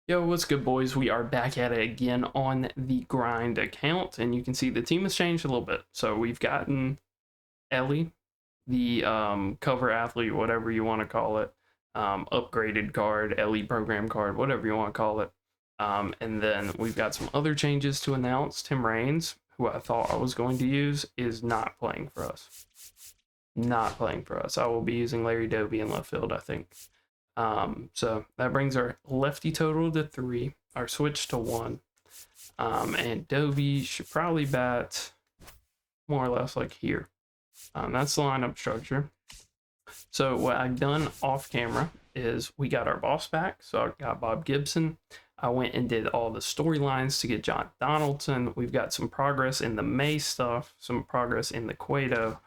Yo, what's good, boys? We are back at it again on the grind account, and you can see the team has changed a little bit. So we've gotten Ellie, the cover athlete, whatever you want to call it, upgraded card, Ellie program card, whatever you want to call it. And then we've got some other changes to announce. Tim Raines, who I thought I was going to use, is not playing for us. Not playing for us. I will be using Larry Doby in left field, I think. So that brings our lefty total to 3, our switch to 1. And Doby should probably bat more or less like here. That's the lineup structure. So what I've done off camera is we got our boss back. So I got Bob Gibson. I went and did all the storylines to get John Donaldson. We've got some progress in the May stuff, some progress in the Cueto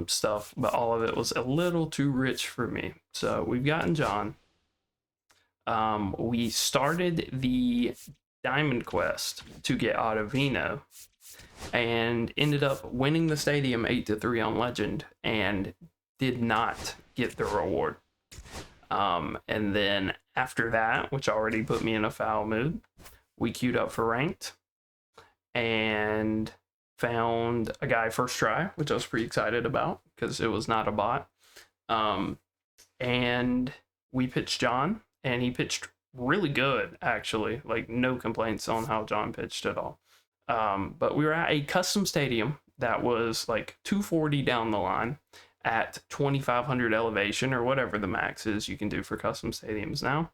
stuff, but all of it was a little too rich for me. So we've gotten John. We started the Diamond Quest to get Ottavino and ended up winning the stadium 8-3 on Legend and did not get the reward. And then after that, which already put me in a foul mood, we queued up for ranked and found a guy first try, which I was pretty excited about because it was not a bot. And we pitched John, and he pitched really good, actually. Like, no complaints on how John pitched at all. But we were at a custom stadium that was like 240 down the line at 2,500 elevation, or whatever the max is you can do for custom stadiums now.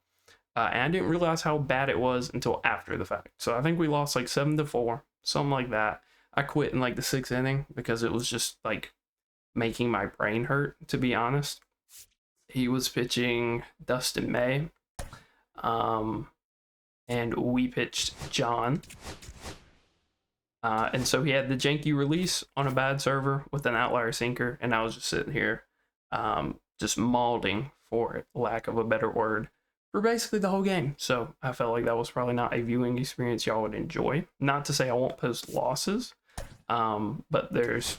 And I didn't realize how bad it was until after the fact. So I think we lost like 7-4, something like that. I quit in like the 6th inning because it was just like making my brain hurt, to be honest. He was pitching Dustin May, and we pitched John. And so he had the janky release on a bad server with an outlier sinker, and I was just sitting here just mauling, for lack of a better word, for basically the whole game. So I felt like that was probably not a viewing experience y'all would enjoy. Not to say I won't post losses, but there's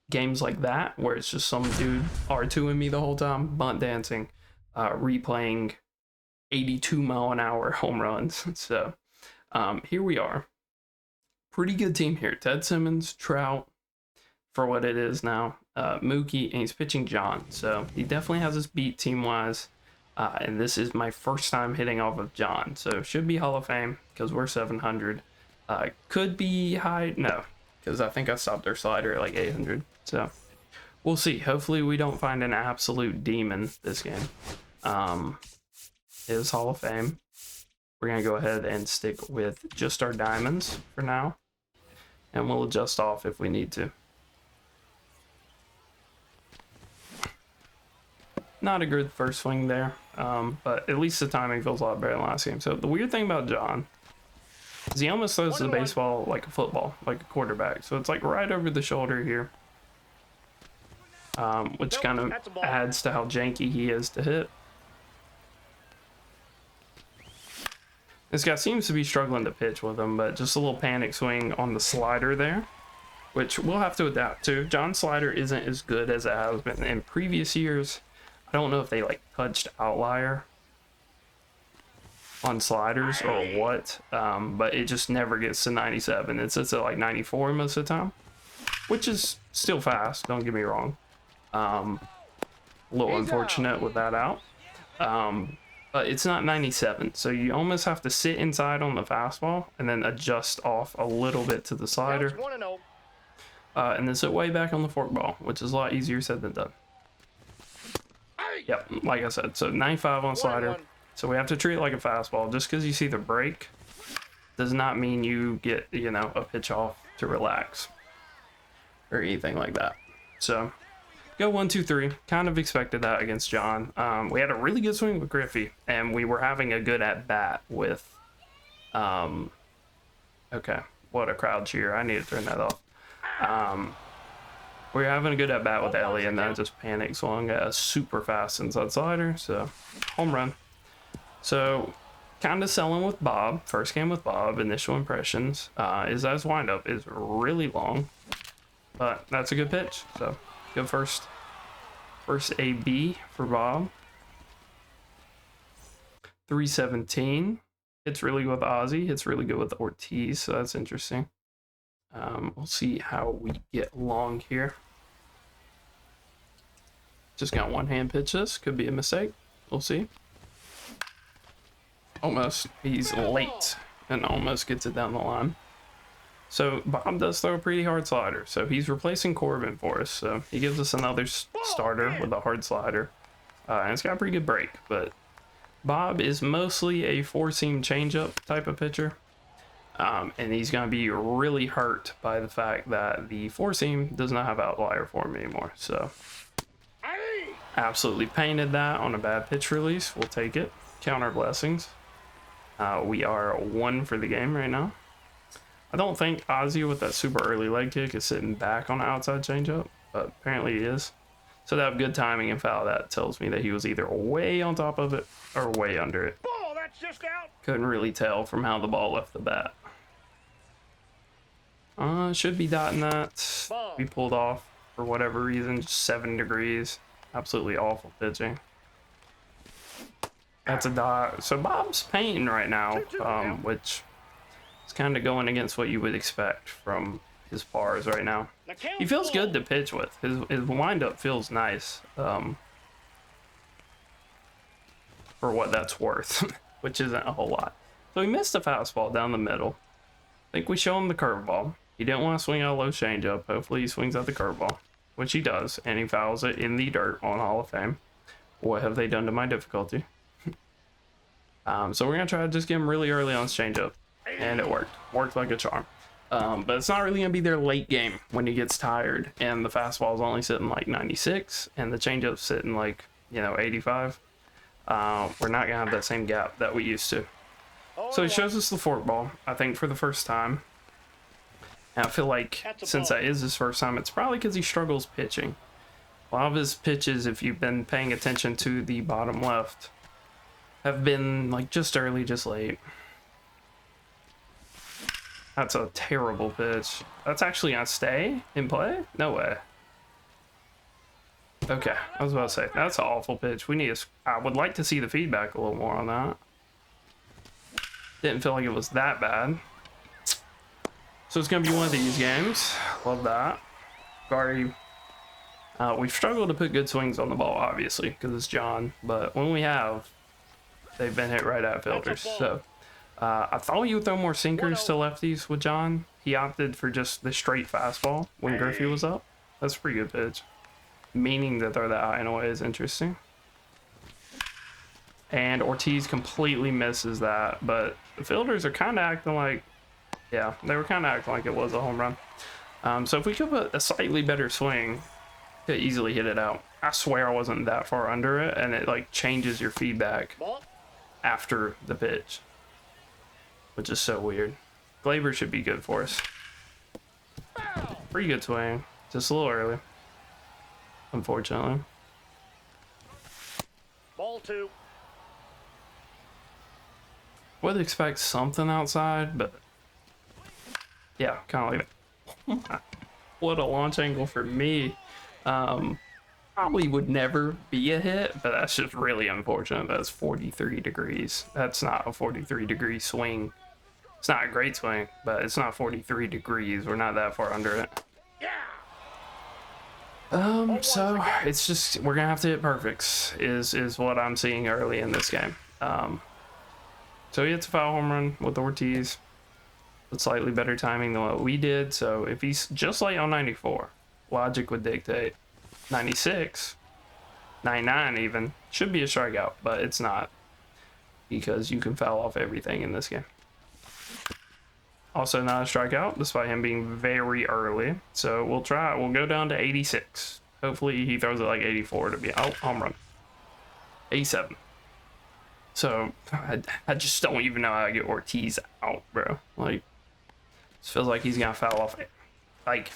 games like that where it's just some dude R2ing me the whole time, bunt dancing, replaying 82-mile-an-hour home runs. So here we are. Pretty good team here. Ted Simmons, Trout, for what it is now, Mookie, and he's pitching John. So he definitely has us beat team-wise. And this is my first time hitting off of John. So should be Hall of Fame because we're 700. Could be high. No, because I think I stopped our slider at like 800. So we'll see. Hopefully we don't find an absolute demon this game. It is Hall of Fame. We're going to go ahead and stick with just our diamonds for now. And we'll adjust off if we need to. Not a good first swing there, but at least the timing feels a lot better than last game. So the weird thing about John is he almost throws the baseball like a football, like a quarterback. So it's like right over the shoulder here, which kind of adds to how janky he is to hit. This guy seems to be struggling to pitch with him, but just a little panic swing on the slider there, which we'll have to adapt to. John's slider isn't as good as it has been in previous years. I don't know if they like touched outlier on sliders or what, but it just never gets to 97. It sits at like 94 most of the time, which is still fast, don't get me wrong. A little unfortunate with that out. But it's not 97, so you almost have to sit inside on the fastball and then adjust off a little bit to the slider. And then sit way back on the forkball, which is a lot easier said than done. Yep, like I said, so 95 on slider. So we have to treat it like a fastball. Just because you see the break does not mean you get, you know, a pitch off to relax or anything like that. So go 1-2-3. Kind of expected that against John. We had a really good swing with Griffey, and we were having a good at bat with. Okay, what a crowd cheer! I need to turn that off. We were having a good at bat with Ellie, and then just panic swung at a super fast inside slider. So home run. So kind of selling with Bob. First game with Bob. Initial impressions is that his windup is really long, but that's a good pitch. So good first AB for Bob. 317. Hits really good with Ozzy. Hits really good with Ortiz. So that's interesting. We'll see how we get along here. Just got one hand pitch this. Could be a mistake. We'll see. Almost. He's late and almost gets it down the line. So Bob does throw a pretty hard slider. So he's replacing Corbin for us. So he gives us another starter with a hard slider. And it's got a pretty good break. But Bob is mostly a four-seam changeup type of pitcher. And he's going to be really hurt by the fact that the four-seam does not have outlier form anymore. So absolutely painted that on a bad pitch release. We'll take it. Count our blessings. We are 1 for the game right now. I don't think Ozzy with that super early leg kick is sitting back on the outside changeup, but apparently he is. So that good timing and foul, that tells me that he was either way on top of it or way under it. Ball, that's just out. Couldn't really tell from how the ball left the bat. Should be dotting that. We pulled off for whatever reason, just 7 degrees. Absolutely awful pitching. That's a dot. So Bob's painting right now, which is kind of going against what you would expect from his pars right now. He feels good to pitch with. His windup feels nice, for what that's worth, which isn't a whole lot. So he missed a fastball down the middle. I think we show him the curveball. He didn't want to swing out a low changeup. Hopefully he swings out the curveball, which he does, and he fouls it in the dirt on Hall of Fame. What have they done to my difficulty? So we're going to try to just get him really early on his changeup, and it worked. Worked like a charm. But it's not really going to be their late game when he gets tired, and the fastball is only sitting like 96, and the changeup's sitting like, 85. We're not going to have that same gap that we used to. So he shows us the forkball, I think, for the first time. And I feel like since that is his first time, it's probably because he struggles pitching. A lot of his pitches, if you've been paying attention to the bottom left, have been like just early, just late. That's a terrible pitch. That's actually gonna stay in play? No way. Okay, I was about to say, that's an awful pitch. We need to, I would like to see the feedback a little more on that. Didn't feel like it was that bad. So it's gonna be one of these games. Love that. We've struggled to put good swings on the ball, obviously, because it's John. But when we have, they've been hit right at filters. So I thought he would throw more sinkers to lefties with John. He opted for just the straight fastball when Griffey was up. That's a pretty good pitch. Meaning to throw that high in a way is interesting. And Ortiz completely misses that, but the fielders are kind of acting like, yeah, they were kind of acting like it was a home run. So if we could put a slightly better swing, could easily hit it out. I swear I wasn't that far under it, and it like changes your feedback after the pitch, which is so weird. Glaber should be good for us. Pretty good swing, just a little early, unfortunately. Ball 2. Would expect something outside, but yeah, kind of like that. What a launch angle for me. Probably would never be a hit, but that's just really unfortunate. That's 43 degrees. That's not a 43-degree swing. It's not a great swing, but it's not 43 degrees. We're not that far under it. So it's just, we're gonna have to hit perfects is what I'm seeing early in this game. So he hits a foul home run with Ortiz with slightly better timing than what we did. So if he's just like on 94, logic would dictate 96, 99 even, should be a strikeout, but it's not, because you can foul off everything in this game. Also not a strikeout, despite him being very early. So we'll go down to 86. Hopefully he throws it like 84 to be out. Home run. 87. So I just don't even know how to get Ortiz out, bro. Like, this feels like he's gonna foul off it. Like,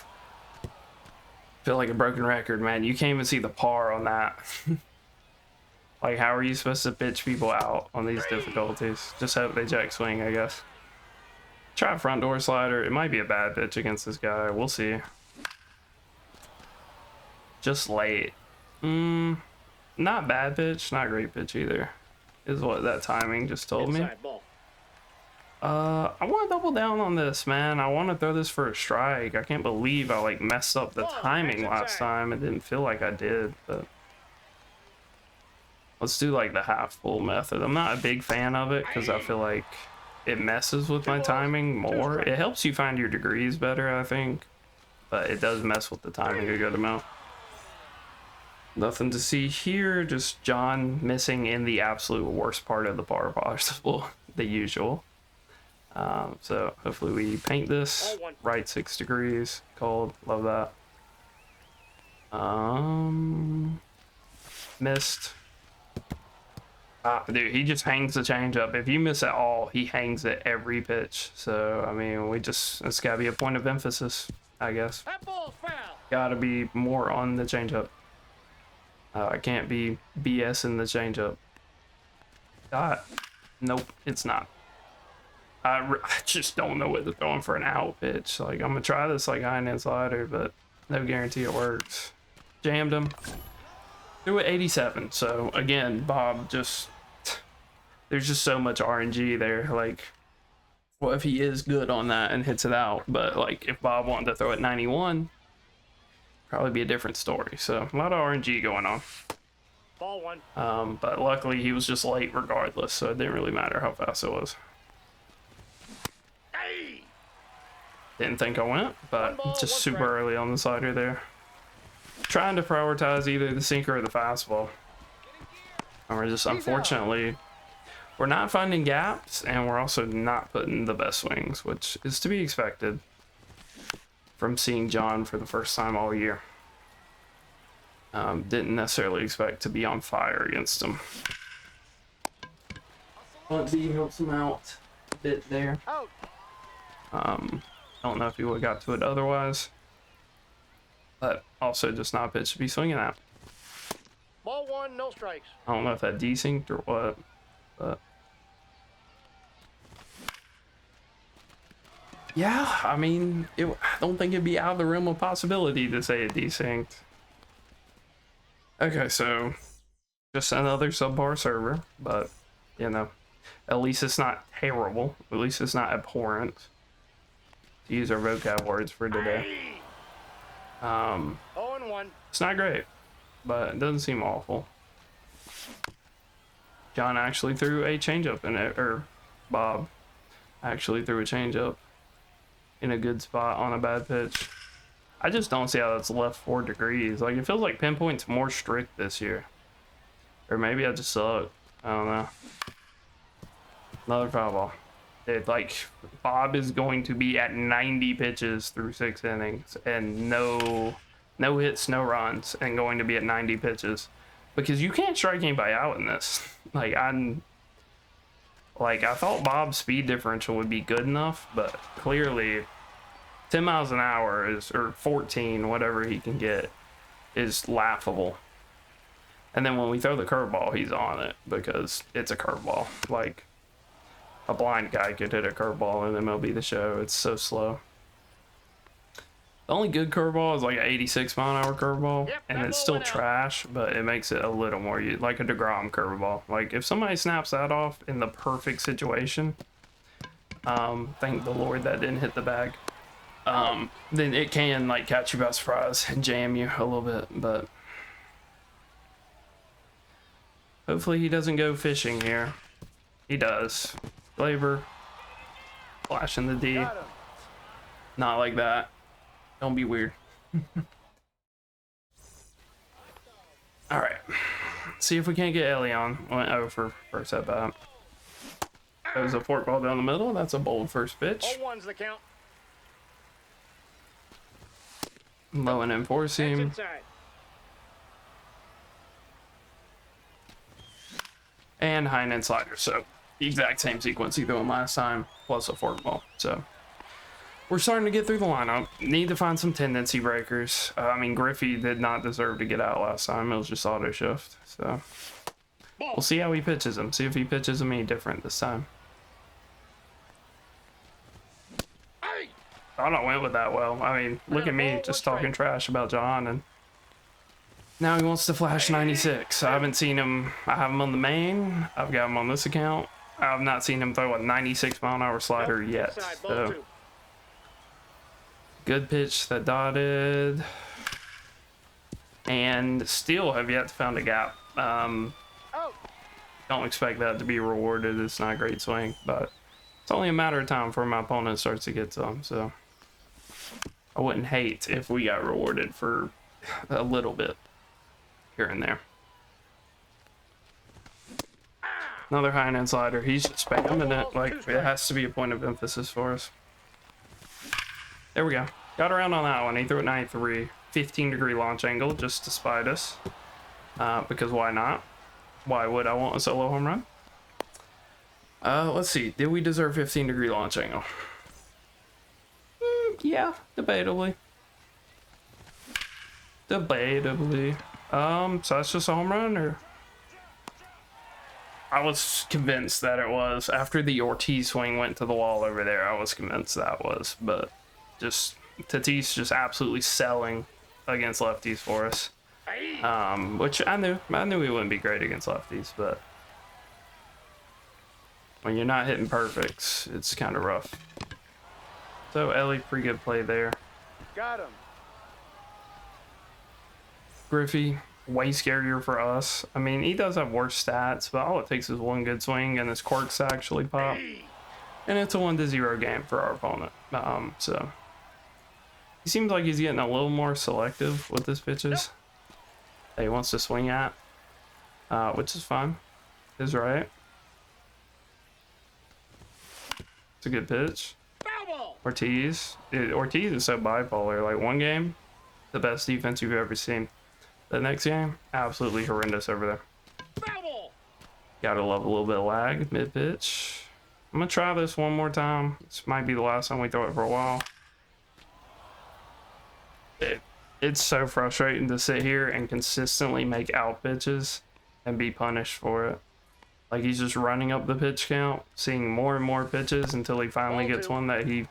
feel like a broken record, man. You can't even see the par on that. Like, how are you supposed to pitch people out on these difficulties? Just hope they jack swing, I guess. Try a front door slider. It might be a bad pitch against this guy. We'll see. Just late. Not bad pitch, not great pitch either, is what that timing just told me. I want to double down on this, man. I want to throw this for a strike. I can't believe I like messed up the timing last time. It didn't feel like I did, but let's do like the half full method. I'm not a big fan of it because I feel like it messes with my timing more. It helps you find your degrees better, I think, but it does mess with the timing a good amount. Nothing to see here, just John missing in the absolute worst part of the bar possible, the usual. So hopefully we paint this right 6 degrees. Cold, love that. Missed. Dude, he just hangs the change up. If you miss at all, he hangs at every pitch. So I mean, it's gotta be a point of emphasis, I guess. Gotta be more on the changeup. I can't be BS in the changeup. Nope, it's not. I just don't know what they're throwing for an out pitch. Like, I'm gonna try this like high end slider, but no guarantee it works. Jammed him. Threw it 87. So again, Bob just, there's just so much RNG there. Like, well, if he is good on that and hits it out, but like if Bob wanted to throw it 91, probably be a different story. So a lot of RNG going on. Ball one. But luckily he was just late regardless, so it didn't really matter how fast it was. Hey! Didn't think I went, but just super early on the slider there. Trying to prioritize either the sinker or the fastball. And we're just, unfortunately, we're not finding gaps, and we're also not putting the best swings, which is to be expected from seeing John for the first time all year. Didn't necessarily expect to be on fire against him. Bunty helps him out a bit there. I don't know if he would have got to it otherwise, but also just not a pitch to be swinging at. Ball one, no strikes. I don't know if that desynced or what, but yeah, I mean, I don't think it'd be out of the realm of possibility to say it desynced. Okay, so just another subpar server, but you know, at least it's not terrible. At least it's not abhorrent, to use our vocab words for today. 0-1. It's not great, but it doesn't seem awful. John actually threw a changeup in it, or Bob actually threw a changeup in a good spot on a bad pitch. I just don't see how that's left 4 degrees. Like, it feels like pinpoint's more strict this year. Or maybe I just suck. I don't know. Another foul ball. It, like, Bob is going to be at 90 pitches through 6 innings and no hits, no runs, and going to be at 90 pitches. Because you can't strike anybody out in this. Like, I thought Bob's speed differential would be good enough, but clearly 10 miles an hour is, or 14, whatever he can get, is laughable. And then when we throw the curveball, he's on it because it's a curveball. Like, a blind guy could hit a curveball in MLB The Show. It's so slow. The only good curveball is like an 86 mile an hour curveball, and it's still trash, but it makes it a little more like a DeGrom curveball. Like, if somebody snaps that off in the perfect situation, thank the Lord that didn't hit the bag, then it can like catch you by surprise and jam you a little bit. But hopefully he doesn't go fishing here. He does. Flavor, flashing the D. Not like that. Don't be weird. All right, see if we can't get Ellie on. Went over first at bat. That was a fork ball down the middle. That's a bold first pitch. 0-1's the count. Low and enforce him. And high and end slider. So the exact same sequence he threw him last time, plus a fork ball. So we're starting to get through the lineup. Need to find some tendency breakers. I mean, Griffey did not deserve to get out last time. It was just auto shift. So we'll see how he pitches him. See if he pitches him any different this time. Thought I went with that well. I mean, look at me just talking trash about John, and now he wants to flash 96. I haven't seen him. I have him on the main. I've got him on this account. I've not seen him throw a 96-mile-an-hour slider Nope, yet. inside, ball So 2. good pitch that dotted, and still have yet to found a gap. Out. Don't expect that to be rewarded. It's not a great swing, but it's only a matter of time before my opponent starts to get some. So I wouldn't hate if we got rewarded for a little bit here and there. Another high end slider. He's just spamming it. Like, it has to be a point of emphasis for us. There we go. Got around on that one. He threw it 93. 15-degree launch angle just to spite us. Because why not? Why would I want a solo home run? Let's see. Did we deserve 15-degree launch angle? Yeah, debatably. Debatably. So that's just a home run, or? I was convinced that it was. After the Ortiz swing went to the wall over there, I was convinced that was. But just Tatis just absolutely selling against lefties for us. Which I knew he wouldn't be great against lefties, but when you're not hitting perfects, it's kind of rough. So Ellie, pretty good play there. Got him. Griffey, way scarier for us. I mean, he does have worse stats, but all it takes is one good swing and his quirks actually pop. And it's a 1-0 game for our opponent. So he seems like he's getting a little more selective with his pitches that he wants to swing at, which is fine. Is right. It's a good pitch. Ortiz. Ortiz is so bipolar. Like, one game, the best defense you've ever seen. The next game, absolutely horrendous over there. Gotta love a little bit of lag mid-pitch. I'm gonna try this one more time. This might be the last time we throw it for a while. It's so frustrating to sit here and consistently make out pitches and be punished for it. Like, he's just running up the pitch count, seeing more and more pitches until he finally gets one that he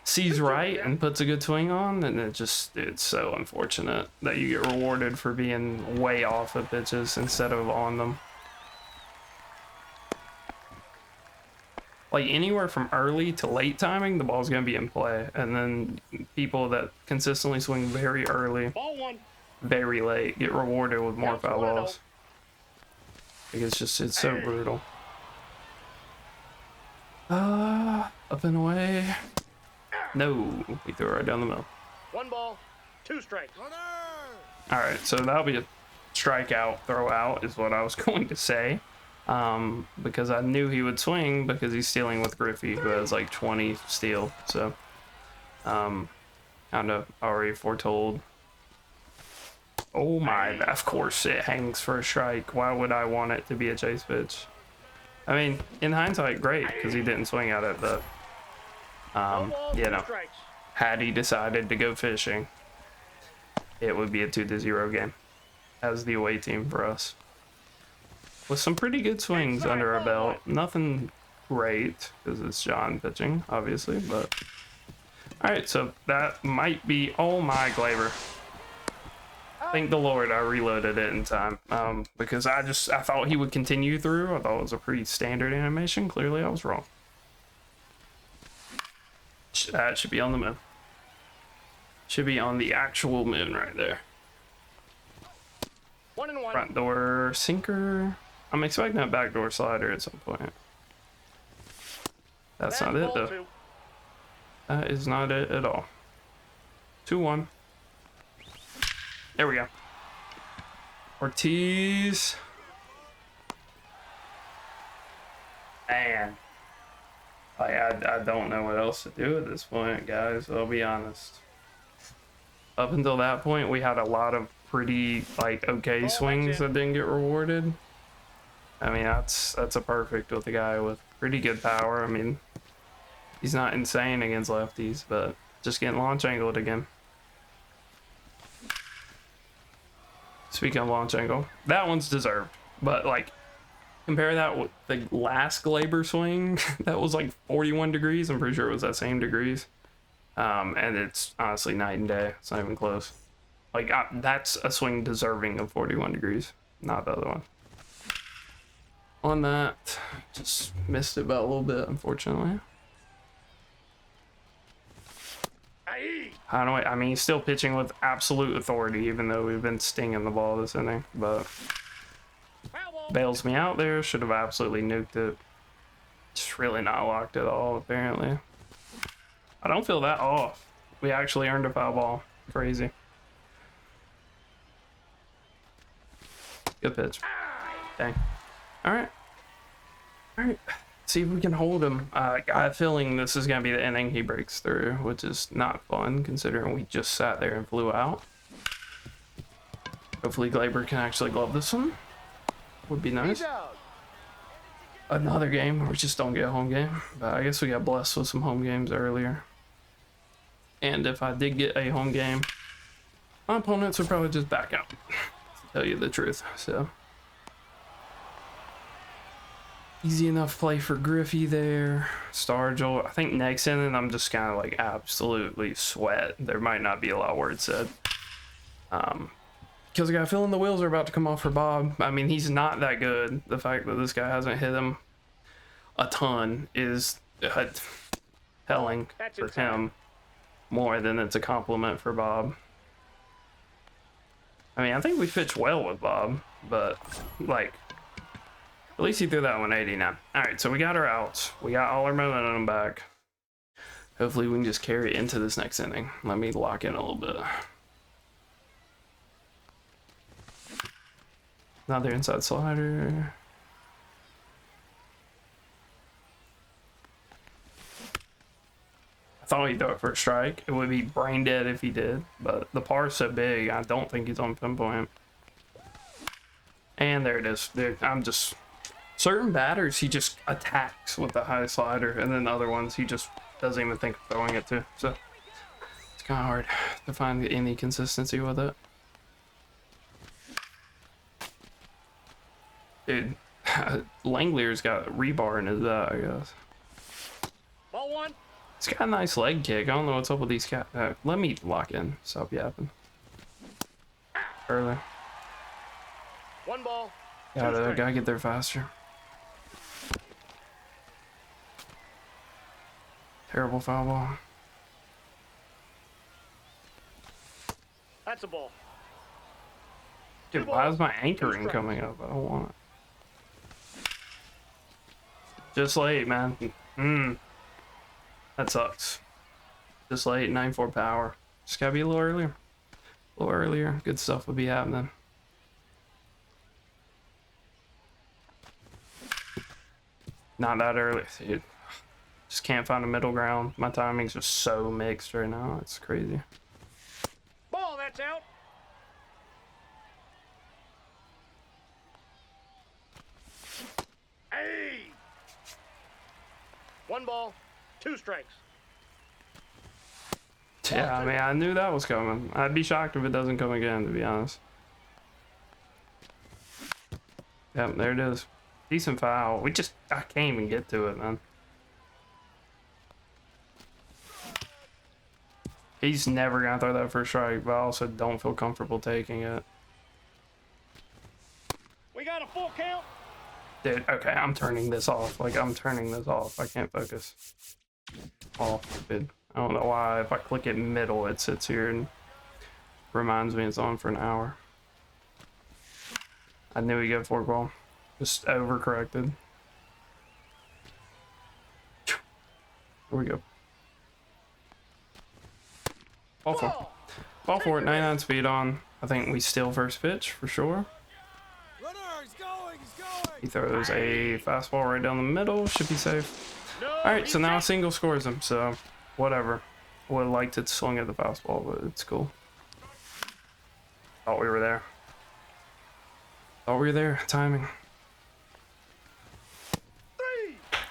sees right and puts a good swing on, and it's so unfortunate that you get rewarded for being way off of pitches instead of on them. Like, anywhere from early to late timing, the ball's gonna be in play, and then people that consistently swing very early, Ball 1. very late, get rewarded with more foul balls. Like, it's so brutal. Up and away. No, we threw it right down the middle. 1 ball, 2 strikes. All right, so that'll be a strikeout, throw out is what I was going to say. Because I knew he would swing because he's stealing with Griffey, who has like 20 steal. So, kind of already foretold. Oh my, of course it hangs for a strike. Why would I want it to be a chase pitch? I mean, in hindsight, great, because he didn't swing at it, but you know, had he decided to go fishing, it would be a 2-0 game as the away team for us. With some pretty good swings under our belt. Nothing great, because it's John pitching, obviously, but... Alright, so that might be... Oh my, Glaber. Thank the Lord I reloaded it in time, because I thought he would continue through. I thought it was a pretty standard animation. Clearly I was wrong. That should be on the moon. Should be on the actual moon right there. 1-1. Front door sinker. I'm expecting a backdoor slider at some point. That's not it, though. That is not it at all. 2-1. There we go. Ortiz. Man. Like, I don't know what else to do at this point, guys. I'll be honest. Up until that point, we had a lot of pretty, like, okay swings that didn't get rewarded. I mean, that's a perfect with a guy with pretty good power. I mean, he's not insane against lefties, but just getting launch angled again. Speaking of launch angle, that one's deserved. But, like, compare that with the last Glaber swing that was like 41 degrees. I'm pretty sure it was that same degrees. And it's honestly night and day. It's not even close. Like, that's a swing deserving of 41 degrees, not the other one. on that. Just missed it by a little bit, unfortunately. I mean, he's still pitching with absolute authority, even though we've been stinging the ball this inning, but bails me out there. Should have absolutely nuked it. Just really not locked at all, apparently. I don't feel that off. We actually earned a foul ball. Crazy. Good pitch. Dang. All right. All right. See if we can hold him. I got a feeling this is going to be the inning he breaks through, which is not fun considering we just sat there and flew out. Hopefully Glaber can actually glove this one. Would be nice. Another game where we just don't get a home game. But I guess we got blessed with some home games earlier. And if I did get a home game, my opponents would probably just back out, to tell you the truth. So easy enough play for Griffey there. Stargell. I think next inning I'm just kind of like absolutely sweat. There might not be a lot of words said. Because I got a feeling the wheels are about to come off for Bob. I mean, he's not that good. The fact that this guy hasn't hit him a ton is telling for him more than it's a compliment for Bob. I mean, I think we pitched well with Bob, but like, at least he threw that 189. All right, so we got our outs. We got all our momentum back. Hopefully we can just carry it into this next inning. Let me lock in a little bit. Another inside slider. I thought he'd throw it for a strike. It would be brain dead if he did, but the par is so big, I don't think he's on pinpoint. And there it is. There, I'm just... Certain batters, he just attacks with the high slider, and then other ones, he just doesn't even think of throwing it to. So, it's kind of hard to find any consistency with it. Dude, Langlier's got rebar in his eye, I guess. Ball one. He's got a nice leg kick. I don't know what's up with these cats. Let me lock in. Stop yapping. Early. One ball. Gotta get there faster. Terrible foul ball. That's a ball. Dude, why is my anchoring coming up? I don't want it. Just late, man. That sucks. Just late, 9-4 power. Just gotta be a little earlier. A little earlier. Good stuff would be happening. Not that early. Dude. Just can't find a middle ground. My timing's just so mixed right now. It's crazy. Ball, that's out. Hey! One ball, 2 strikes. Yeah, I mean, I knew that was coming. I'd be shocked if it doesn't come again, to be honest. Yep, there it is. Decent foul. I can't even get to it, man. He's never gonna throw that for a strike, but I also don't feel comfortable taking it. We got a full count. Dude, okay, I'm turning this off. Like, I'm turning this off. I can't focus. Off, dude. I don't know why. If I click it middle, it sits here and reminds me it's on for an hour. I knew he'd get fork ball. Just overcorrected. Here we go. Ball for it. Ball for it. 99 speed on. I think we steal first pitch for sure. He throws a fastball right down the middle. Should be safe. Alright, so now a single scores him. So, whatever. Would have liked it to swing at the fastball, but it's cool. Thought we were there. Thought we were there. Timing.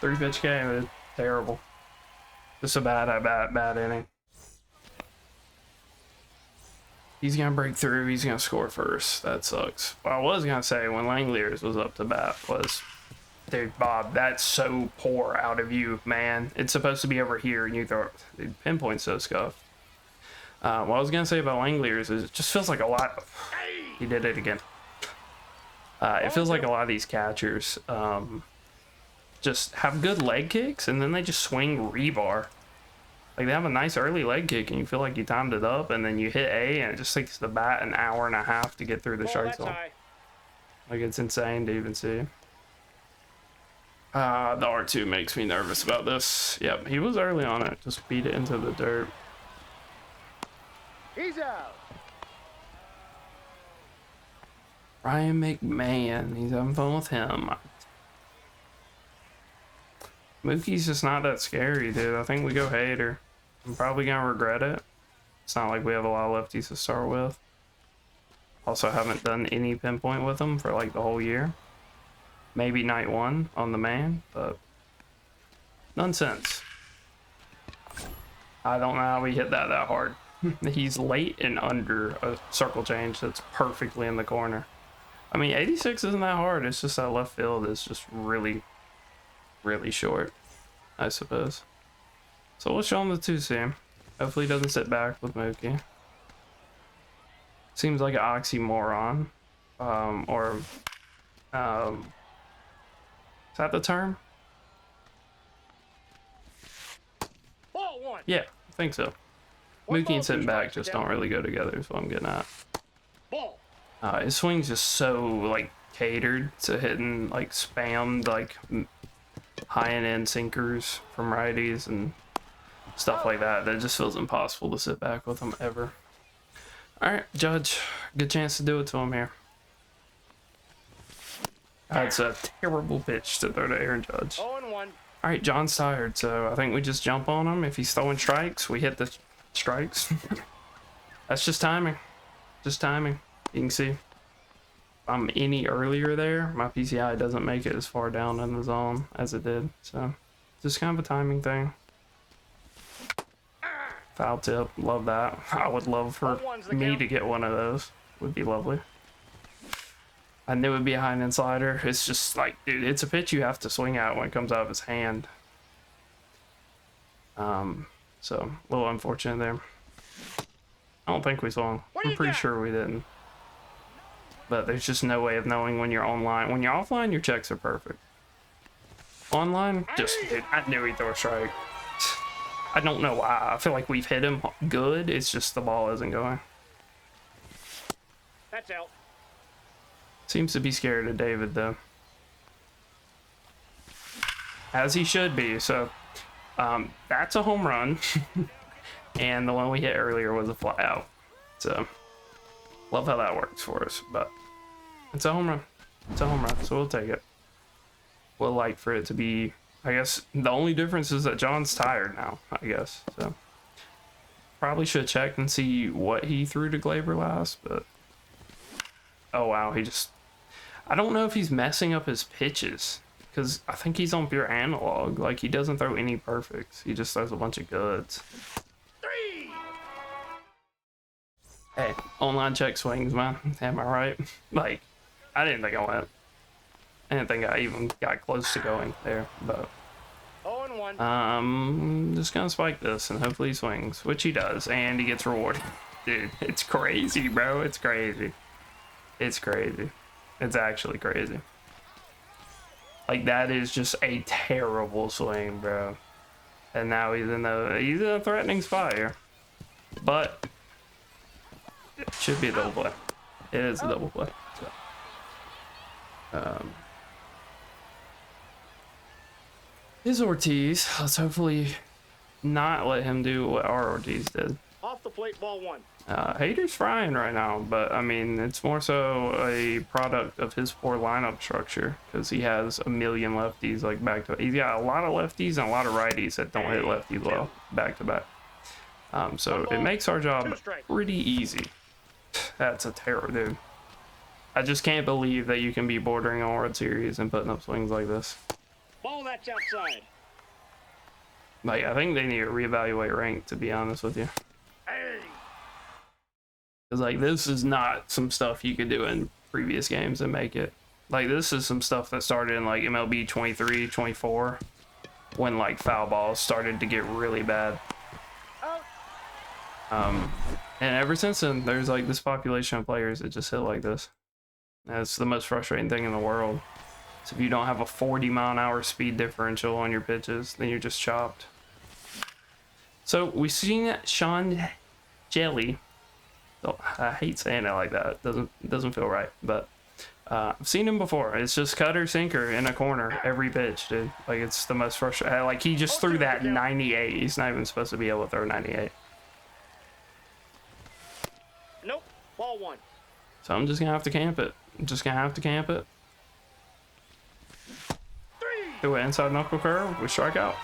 3 pitch game. It's terrible. Just a bad inning. He's gonna break through. He's gonna score first. That sucks. What I was gonna say when Langlier's was up to bat was, dude, Bob, that's so poor out of you, man. It's supposed to be over here, and you throw it. Dude, pinpoint's so scuffed. What I was gonna say about Langlier's is it just feels like a lot. He did it again. It feels like a lot of these catchers just have good leg kicks and then they just swing rebar. Like they have a nice early leg kick and you feel like you timed it up, and then you hit A and it just takes the bat an hour and a half to get through the strike zone. Like it's insane to even see. The R2 makes me nervous about this. Yep, he was early on it. Just beat it into the dirt. He's out. Ryan McMahon, he's having fun with him. Mookie's just not that scary, dude. I think we go Hater. I'm probably gonna regret it. It's not like we have a lot of lefties to start with. Also haven't done any pinpoint with them for like the whole year. Maybe night one on the man, but none since. I don't know how we hit that hard. He's late and under a circle change that's perfectly in the corner. I mean, 86 isn't that hard. It's just that left field is just really, really short, I suppose. So we'll show him the 2-seam. Hopefully he doesn't sit back with Mookie. Seems like an oxymoron. Is that the term? Ball one. Yeah, I think so. Mookie and sitting back just don't really go together, is what I'm getting at. Ball. His swing's just so like catered to hitting like spammed like high and end sinkers from righties and stuff like that. That just feels impossible to sit back with him ever. All right, Judge, good chance to do it to him here. That's a terrible pitch to throw to Aaron Judge. 0-1. All right, John's tired, so I think we just jump on him. If he's throwing strikes, we hit the strikes. That's just timing. Just timing. You can see if I'm any earlier there, my PCI doesn't make it as far down in the zone as it did. So just kind of a timing thing. Foul tip, love that. I would love for me to get one of those. Would be lovely. I knew it'd be a high end slider. It's just like, dude, it's a pitch you have to swing at when it comes out of his hand. So a little unfortunate there. I don't think we swung. I'm pretty sure we didn't. But there's just no way of knowing when you're online. When you're offline, your checks are perfect. Online, just, dude, I knew he'd throw a strike. I don't know why. I feel like we've hit him good. It's just the ball isn't going. That's out. Seems to be scared of David, though. As he should be. So, that's a home run. And the one we hit earlier was a fly out. So, love how that works for us. But, it's a home run. It's a home run, so we'll take it. We'll like for it to be... I guess the only difference is that John's tired now, I guess. So, probably should check and see what he threw to Glaber last, but... Oh, wow, he just... I don't know if he's messing up his pitches, because I think he's on pure analog. Like, he doesn't throw any perfects. He just throws a bunch of goods. 3. Hey, online check swings, man. Am I right? Like, I didn't think I went. I didn't think I even got close to going there, but... 0-1. Just gonna spike this, and hopefully he swings, which he does, and he gets rewarded. Dude, it's crazy, bro. It's crazy. It's crazy. It's actually crazy. Like, that is just a terrible swing, bro. And now he's in a threatening spot here. But it should be a double play. It is a double play. So, here's Ortiz. Let's hopefully not let him do what our Ortiz did. Off the plate, ball 1. Hater's frying right now, but I mean, it's more so a product of his poor lineup structure, because he has a million lefties like back to back. He's got a lot of lefties and a lot of righties that don't hit lefties well back to back. So it makes our job pretty easy. That's a terror, dude. I just can't believe that you can be bordering on World Series and putting up swings like this. Ball that's outside. Like, I think they need to reevaluate rank, to be honest with you. Because, like, this is not some stuff you could do in previous games and make it. Like, this is some stuff that started in, like, MLB 23, 24, when, like, foul balls started to get really bad. And ever since then, there's, like, this population of players that just hit like this. That's the most frustrating thing in the world. So if you don't have a 40-mile-an-hour speed differential on your pitches, then you're just chopped. So we've seen Sean Jelly. Oh, I hate saying it like that. It doesn't feel right, but I've seen him before. It's just cutter sinker in a corner every pitch, dude. Like, it's the most frustrating. Like, he just threw that 98. He's not even supposed to be able to throw 98. Nope. Ball 1. So I'm just gonna have to camp it. I'm just gonna have to camp it. 3. Do an inside knuckle curve. We strike out.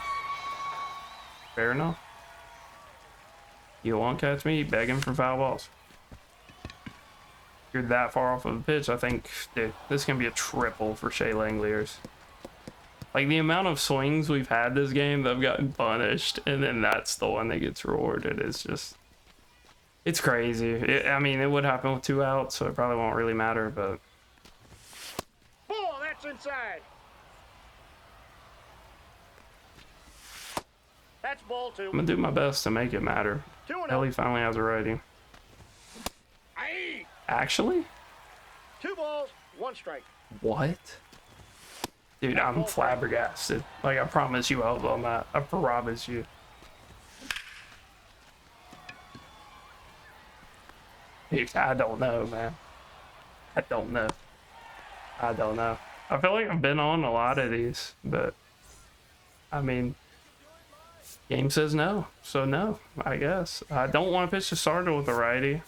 Fair enough. You won't catch me begging for foul balls. If you're that far off of the pitch, I think, dude, this can be a triple for Shea Langoliers. Like, the amount of swings we've had this game that have gotten punished, and then that's the one that gets rewarded. It's just, it's crazy. I mean, it would happen with 2 outs, so it probably won't really matter, but. Ball, that's inside. That's ball 2. I'm gonna do my best to make it matter. 2-0. Ellie finally has a righty. Aye. Actually? 2 balls, 1 strike. What? Dude, I'm flabbergasted. Like, I promise you I was on that. I promise you. Dude, I don't know, man. I don't know. I don't know. I feel like I've been on a lot of these, but I mean, game says no, so no, I guess. I don't want to pitch to starter with a righty.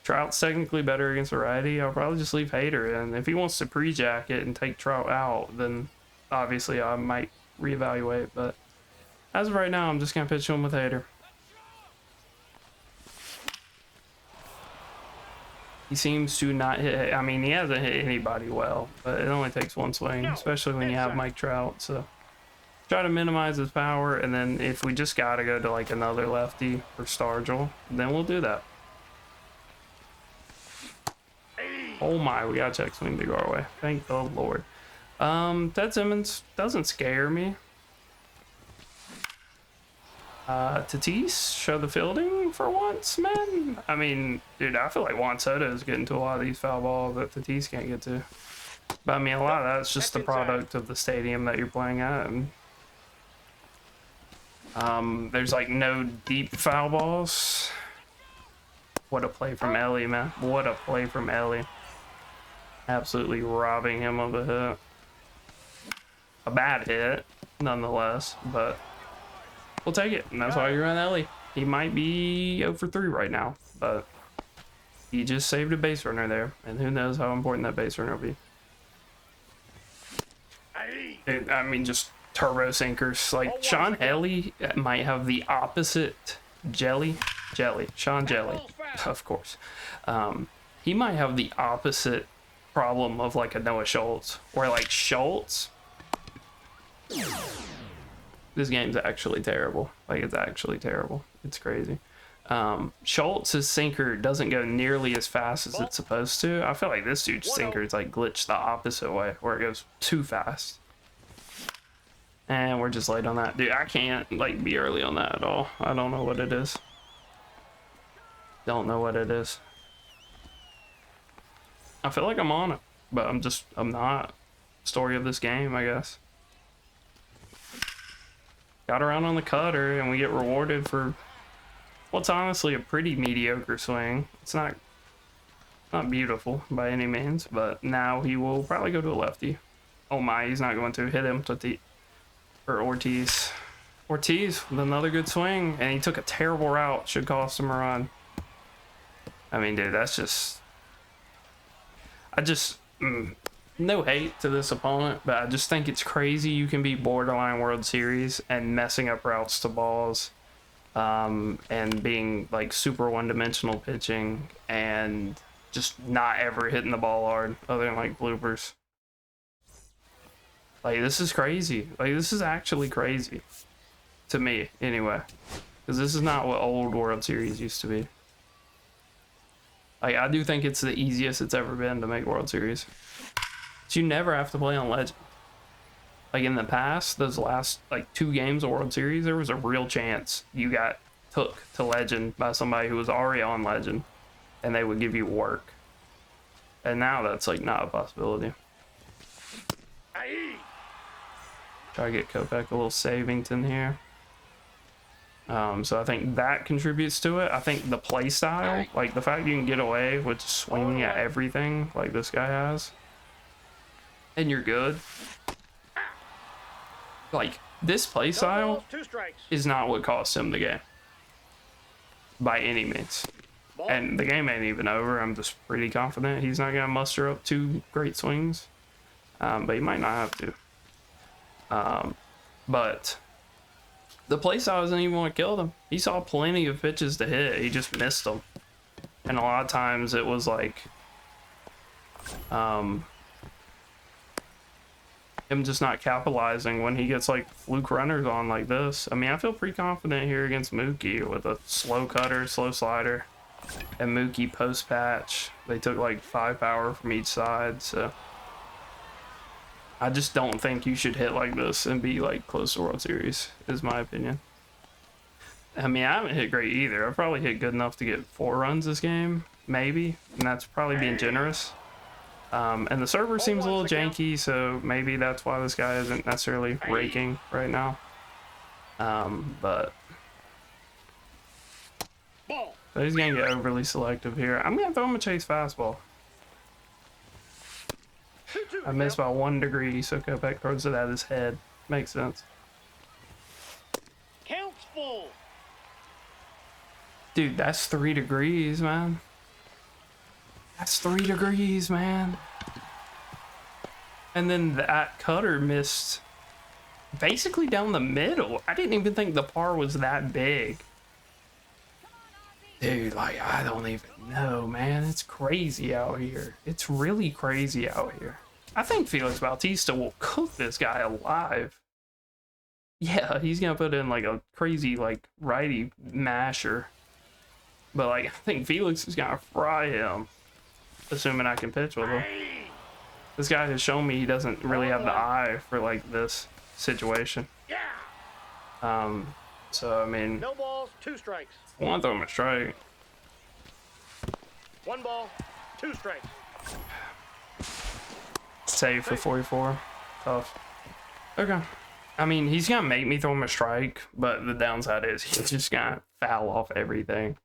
Trout's technically better against a righty. I'll probably just leave Hader in. If he wants to pre-jack it and take Trout out, then obviously I might reevaluate, but as of right now, I'm just going to pitch him with Hader. He seems to not hit. I mean, he hasn't hit anybody well, but it only takes 1 swing, especially when you have Mike Trout. So try to minimize his power, and then if we just got to go to like another lefty for Stargell, then we'll do that. Oh my, we got check swing to go our way. Thank the Lord. Ted Simmons doesn't scare me. Tatis, show the fielding for once, man. I mean, dude, I feel like Juan Soto is getting to a lot of these foul balls that Tatis can't get to. But I mean, a lot of that's just the product of the stadium that you're playing at. And, there's like no deep foul balls. What a play from Ellie, man. What a play from Ellie. Absolutely robbing him of a hit. A bad hit, nonetheless, but we'll take it, and that's why you're on Ellie. He might be 0 for 3 right now, but he just saved a base runner there, and who knows how important that base runner will be. I mean, just turbo sinkers. Like, Sean Ellie might have the opposite Sean Jelly, of course. He might have the opposite problem of like a Noah Schultz, where like Schultz, this game's actually terrible. Like, it's actually terrible. It's crazy. Schultz's sinker doesn't go nearly as fast as it's supposed to. I feel like this dude's sinker is like glitched the opposite way, where it goes too fast. And we're just late on that. Dude, I can't like be early on that at all. I don't know what it is. Don't know what it is. I feel like I'm on it, but I'm not. Story of this game, I guess. Got around on the cutter, and we get rewarded for what's honestly a pretty mediocre swing. It's not beautiful by any means, but now he will probably go to a lefty. Oh my, he's not going to hit him or Ortiz. Ortiz with another good swing, and he took a terrible route. Should cost him a run. I mean, dude, that's just... no hate to this opponent, but I just think it's crazy you can be borderline World Series and messing up routes to balls, and being like super one-dimensional pitching and just not ever hitting the ball hard other than like bloopers. Like, this is crazy. Like, this is actually crazy to me anyway, because this is not what old World Series used to be. Like, I do think it's the easiest it's ever been to make World Series. So you never have to play on Legend. Like, in the past, those last, like, 2 games of World Series, there was a real chance you got took to Legend by somebody who was already on Legend, and they would give you work. And now that's like not a possibility. Aye. Try to get Kopech a little Savington here. So I think that contributes to it. I think the play style, like the fact you can get away with swinging at everything like this guy has, and you're good. Like, this play style is not what cost him the game. By any means. And the game ain't even over. I'm just pretty confident he's not going to muster up 2 great swings. But he might not have to. But the play style isn't even what killed him. He saw plenty of pitches to hit. He just missed them. And a lot of times it was like... him just not capitalizing when he gets like fluke runners on like this. I mean, I feel pretty confident here against Mookie with a slow cutter, slow slider, and Mookie post patch. They took like 5 power from each side, so I just don't think you should hit like this and be like close to World Series, is my opinion. I mean, I haven't hit great either. I've probably hit good enough to get 4 runs this game, maybe, and that's probably being generous. And the server seems a little janky, so maybe that's why this guy isn't necessarily raking right now. But so he's gonna get overly selective here. I'm gonna throw him a chase fastball. I missed by 1 degree, so Kopech throws it at his head. Makes sense. Counts full. Dude, that's 3 degrees, man. That's 3 degrees, man. And then that cutter missed basically down the middle. I didn't even think the par was that big. Dude, like, I don't even know, man. It's crazy out here. It's really crazy out here. I think Felix Bautista will cook this guy alive. Yeah, he's gonna put in like a crazy like righty masher. But like, I think Felix is gonna fry him. Assuming I can pitch with him. This guy has shown me he doesn't really have the eye for like this situation. So I mean, No balls, 2 strikes. I want to throw him a strike. 1 ball, 2 strikes. Save for 44. Tough. Okay. I mean, he's gonna make me throw him a strike, but the downside is he's just gonna foul off everything.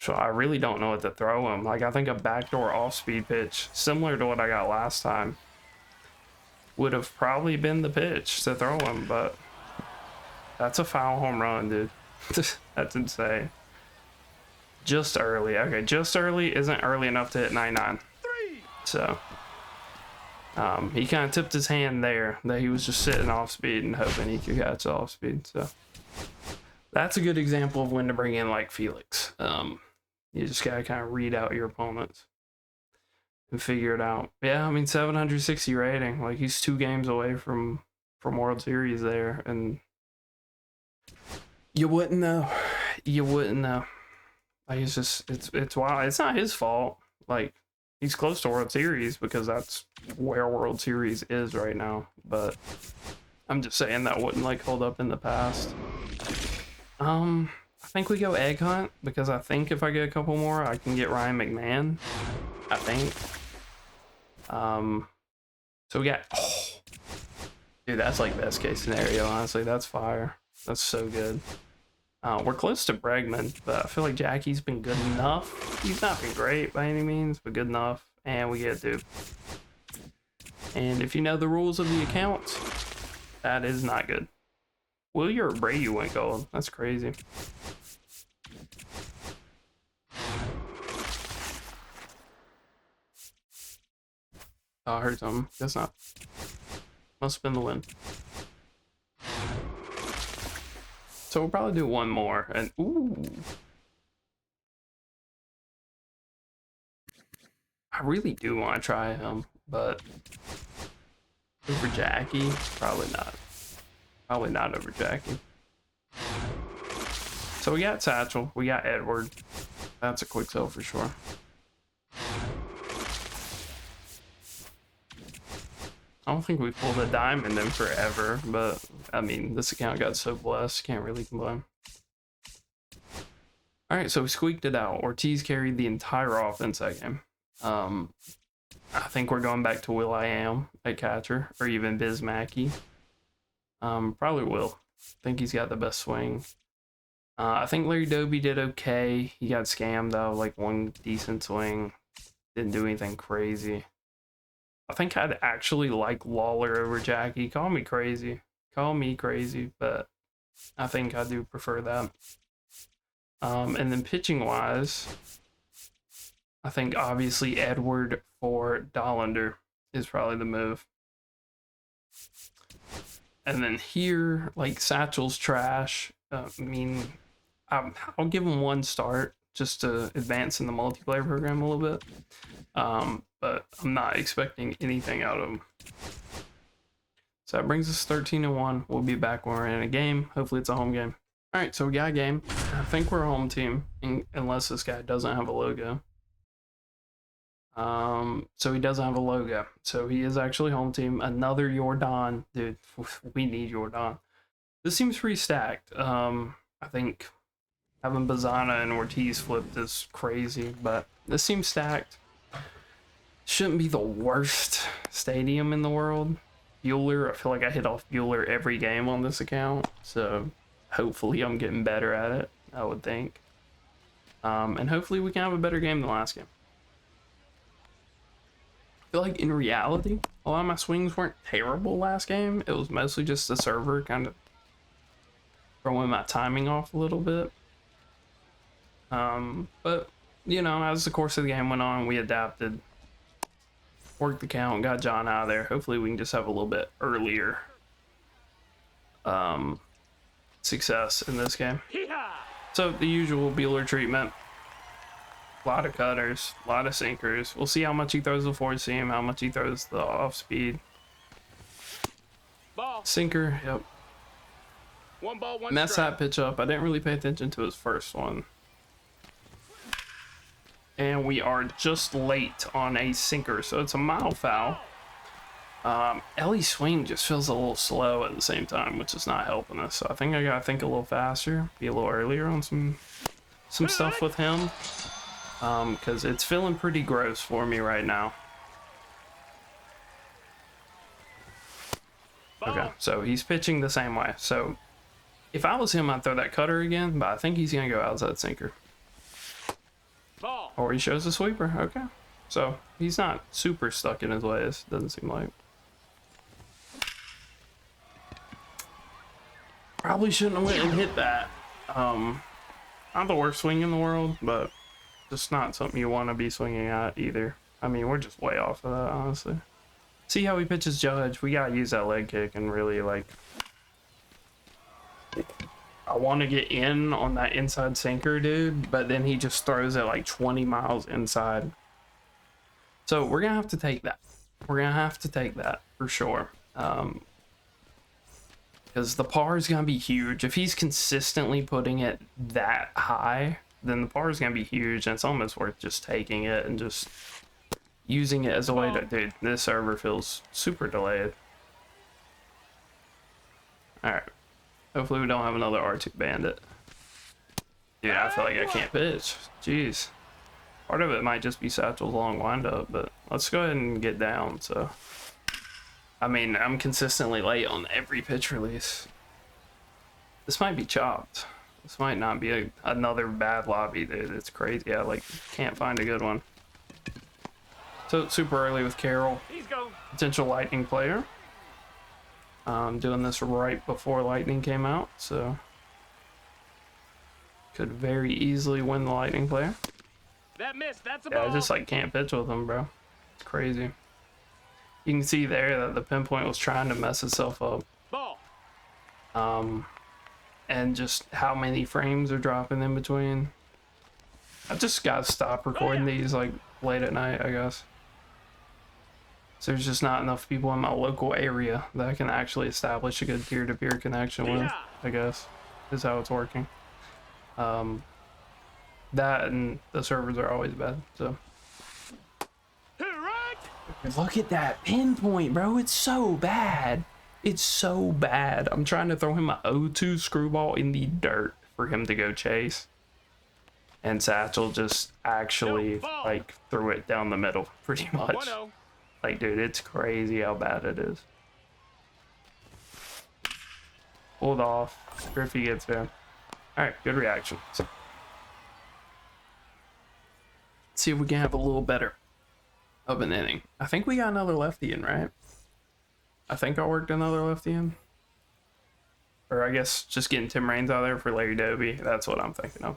So I really don't know what to throw him. Like, I think a backdoor off-speed pitch, similar to what I got last time, would have probably been the pitch to throw him, but that's a foul home run, dude. That's insane. Just early. Okay, just early isn't early enough to hit 99. So, he kind of tipped his hand there that he was just sitting off-speed and hoping he could catch off-speed. So, that's a good example of when to bring in, like, Felix. You just gotta kind of read out your opponents and figure it out. Yeah, I mean, 760 rating. Like, he's 2 games away from World Series there, and you wouldn't know. You wouldn't know. Like, it's just, it's wild. It's not his fault. Like, he's close to World Series because that's where World Series is right now. But I'm just saying that wouldn't, like, hold up in the past. I think we go egg hunt because I think if I get a couple more, I can get Ryan McMahon. I think. So we got. Oh, dude, that's like best case scenario. Honestly, that's fire. That's so good. We're close to Bregman, but I feel like Jackie's been good enough. He's not been great by any means, but good enough. And we get Duke. And if you know the rules of the account, that is not good. Willier or Brayu went gold. That's crazy. Oh, I heard something. That's not. Must have been the win. So we'll probably do one more. And ooh. I really do want to try him, but over Jackie? Probably not. Probably not over Jackie. So we got Satchel. We got Edward. That's a quick sell for sure. I don't think we pulled a diamond in forever, but I mean, this account got so blessed, can't really complain. All right, so we squeaked it out. Ortiz carried the entire offense that game. Um, I think we're going back to Will I Am at catcher, or even Biz Mackey. Probably Will. I think he's got the best swing. I think Larry Doby did okay. He got scammed though, like one decent swing. Didn't do anything crazy. I think I'd actually like Lawler over Jackie. Call me crazy. Call me crazy, but I think I do prefer that. And then pitching wise, I think obviously Edward for Dollander is probably the move. And then here, like Satchel's trash. I mean, I'll give him one start just to advance in the multiplayer program a little bit. But I'm not expecting anything out of him. So that brings us 13-1. We'll be back when we're in a game. Hopefully it's a home game. All right, so we got a game. I think we're a home team, unless this guy doesn't have a logo. So he doesn't have a logo. So he is actually home team. Another Jordan. Dude, we need Jordan. This seems pretty stacked. I think having Bazana and Ortiz flipped is crazy, but this seems stacked. Shouldn't be the worst stadium in the world. Bueller, I feel like I hit off Bueller every game on this account, so hopefully I'm getting better at it, I would think. And hopefully we can have a better game than last game. I feel like in reality, a lot of my swings weren't terrible last game. It was mostly just the server kind of throwing my timing off a little bit. But, you know, as the course of the game went on, we adapted. Worked the count, got John out of there. Hopefully we can just have a little bit earlier success in this game. So the usual Bueller treatment. A lot of cutters, a lot of sinkers. We'll see how much he throws the four seam, how much he throws the off speed. Ball. Sinker, yep. One ball, one Mess strike. that pitch up. I didn't really pay attention to his first one. And we are just late on a sinker, so it's a mile foul. Ellie's swing just feels a little slow at the same time, which is not helping us. So I think I gotta think a little faster, be a little earlier on some stuff with him, because it's feeling pretty gross for me right now. Okay, so he's pitching the same way. So if I was him, I'd throw that cutter again, but I think he's gonna go outside sinker. Ball. Or he shows a sweeper. Okay. So he's not super stuck in his ways, doesn't seem like. Probably shouldn't have went and hit that. Not the worst swing in the world, but just not something you want to be swinging at either. I mean, we're just way off of that, honestly. See how he pitches Judge. We gotta use that leg kick and really, like, I want to get in on that inside sinker, dude, but then he just throws it like 20 miles inside. So we're gonna have to take that. We're gonna have to take that for sure. Because the par is gonna be huge. If he's consistently putting it that high, then the par is gonna be huge, and it's almost worth just taking it and just using it as a way to. Dude, this server feels super delayed. All right. Hopefully we don't have another R2 bandit. Dude, I feel like I can't pitch. Jeez. Part of it might just be Satchel's long windup, but let's go ahead and get down. So, I mean, I'm consistently late on every pitch release. This might be chopped. This might not be another bad lobby, dude. It's crazy. I like can't find a good one. So super early with Carroll. He's going. Potential lightning player. Doing this right before Lightning came out, so could very easily win the Lightning player. That missed. That's a Yeah, ball. I just like can't pitch with him, bro. It's crazy. You can see there that the pinpoint was trying to mess itself up. Ball. And just how many frames are dropping in between. I just gotta stop recording these like late at night, I guess. So there's just not enough people in my local area that I can actually establish a good peer-to-peer connection with, I guess, is how it's working. That and the servers are always bad, so. Look at that pinpoint, bro. It's so bad. It's so bad. I'm trying to throw him a 0-2 screwball in the dirt for him to go chase. and Satchel just actually No, ball. like threw it down the middle pretty much. 1-0. Like, dude, it's crazy how bad it is. Pulled off. Griffey gets there. All right, good reaction. Let's see if we can have a little better of an inning. I think we got another lefty in, right? I think I worked another lefty in. Or I guess just getting Tim Raines out there for Larry Doby. That's what I'm thinking of.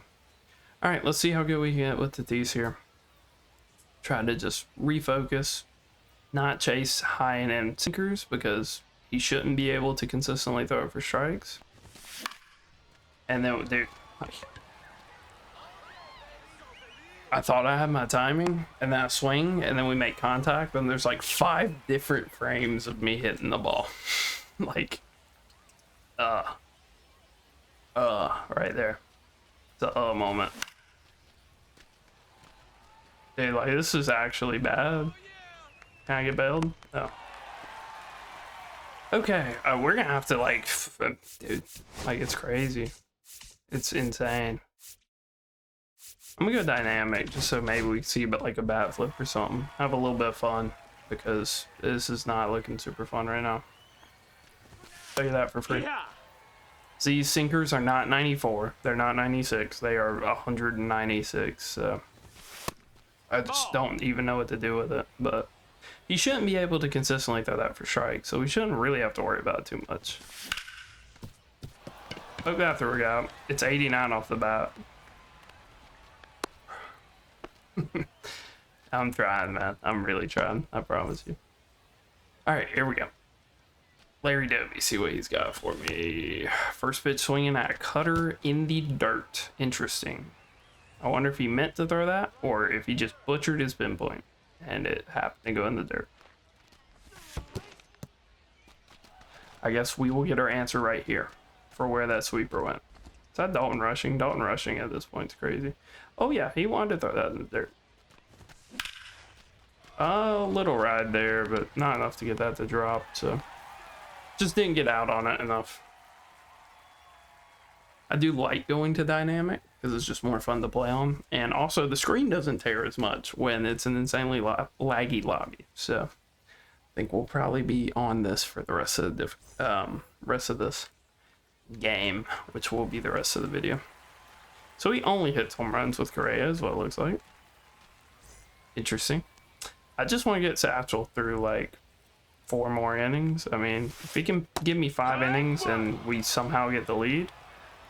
All right, let's see how good we can get with the Tatis here. Trying to just refocus, not chase high and end sinkers because he shouldn't be able to consistently throw it for strikes. And then, dude, I thought I had my timing and that swing, and then we make contact, and there's like 5 different frames of me hitting the ball. Like, right there. It's a moment. Dude, like, this is actually bad. Can I get bailed? No. Okay, we're gonna have to, like, dude, like, it's crazy. It's insane. I'm gonna go dynamic just so maybe we can see like a bat flip or something. Have a little bit of fun because this is not looking super fun right now. Tell you that for free. Yeah. These sinkers are not 94. They're not 96. They are 196. So I just don't even know what to do with it. But he shouldn't be able to consistently throw that for strike, so we shouldn't really have to worry about it too much. Hope that to work out. It's 89 off the bat. I'm trying, man. I'm really trying. I promise you. All right, here we go. Larry Doby, see what he's got for me. First pitch swinging at a cutter in the dirt. Interesting. I wonder if he meant to throw that or if he just butchered his pinpoint and it happened to go in the dirt. I guess we will get our answer right here for where that sweeper went. Is that Dalton rushing? Dalton rushing at this point is crazy. Oh yeah, he wanted to throw that in the dirt. A little ride there, but not enough to get that to drop, so just didn't get out on it enough. I do like going to dynamic because it's just more fun to play on, and also the screen doesn't tear as much when it's an insanely laggy lobby. So I think we'll probably be on this for the rest of this game, which will be the rest of the video. So he only hits home runs with Correa is what it looks like. Interesting. I just want to get Satchel through like 4 more innings. I mean, if he can give me 5 innings and we somehow get the lead,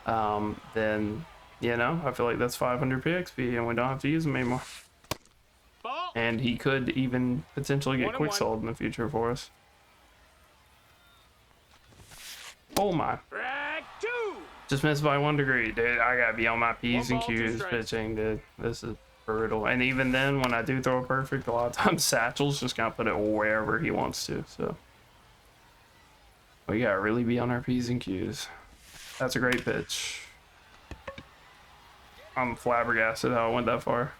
then, you know, I feel like that's 500 PXP and we don't have to use him anymore. Ball. And he could even potentially get 1-1. quick sold in the future for us. Oh my. Drag 2. Just missed by 1 degree, dude. I gotta be on my P's and 1 ball, 2 Q's strikes. pitching, dude. This is brutal. And even then, when I do throw a perfect, a lot of times Satchel's just gonna put it wherever he wants to. So we gotta really be on our P's and Q's. That's a great pitch. I'm flabbergasted how it went that far.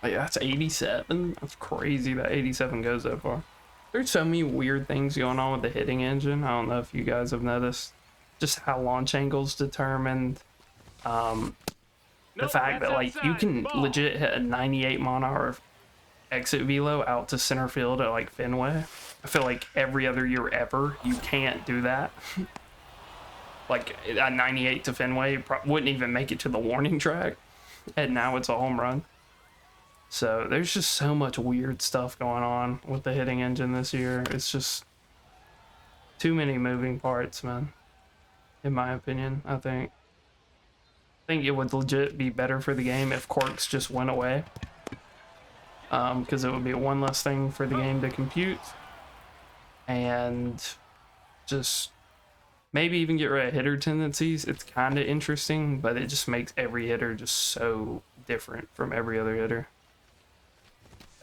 Oh, yeah, that's 87. That's crazy that 87 goes that far. There's so many weird things going on with the hitting engine. I don't know if you guys have noticed just how launch angles determined. The Nope, fact that that's like you outside. can Ball. legit hit a 98 mile/hour exit velo out to center field at like Fenway. I feel like every other year ever you can't do that. Like a 98 to Fenway wouldn't even make it to the warning track, and now it's a home run. So there's just so much weird stuff going on with the hitting engine this year. It's just too many moving parts, man. In my opinion, I think it would legit be better for the game if quirks just went away. Because it would be one less thing for the game to compute. And just maybe even get rid of hitter tendencies. It's kind of interesting, but it just makes every hitter just so different from every other hitter.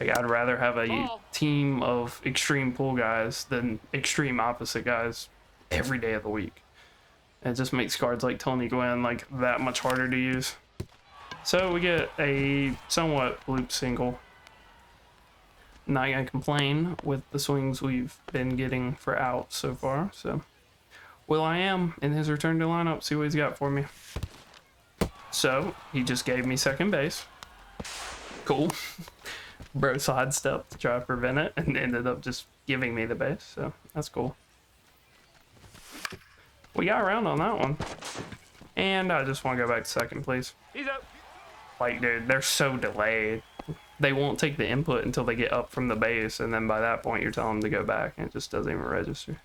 Like, I'd rather have a team of extreme pull guys than extreme opposite guys every day of the week. It just makes cards like Tony Gwynn like that much harder to use. So we get a somewhat loop single. Not gonna complain with the swings we've been getting for out so far. So Well, I am in his return to lineup. See what he's got for me. So, he just gave me second base. Cool. Bro sidestepped to try to prevent it and ended up just giving me the base. So, that's cool. We got around on that one. And I just want to go back to second, please. He's up. Like, dude, they're so delayed. They won't take the input until they get up from the base, and then by that point, you're telling them to go back, and it just doesn't even register.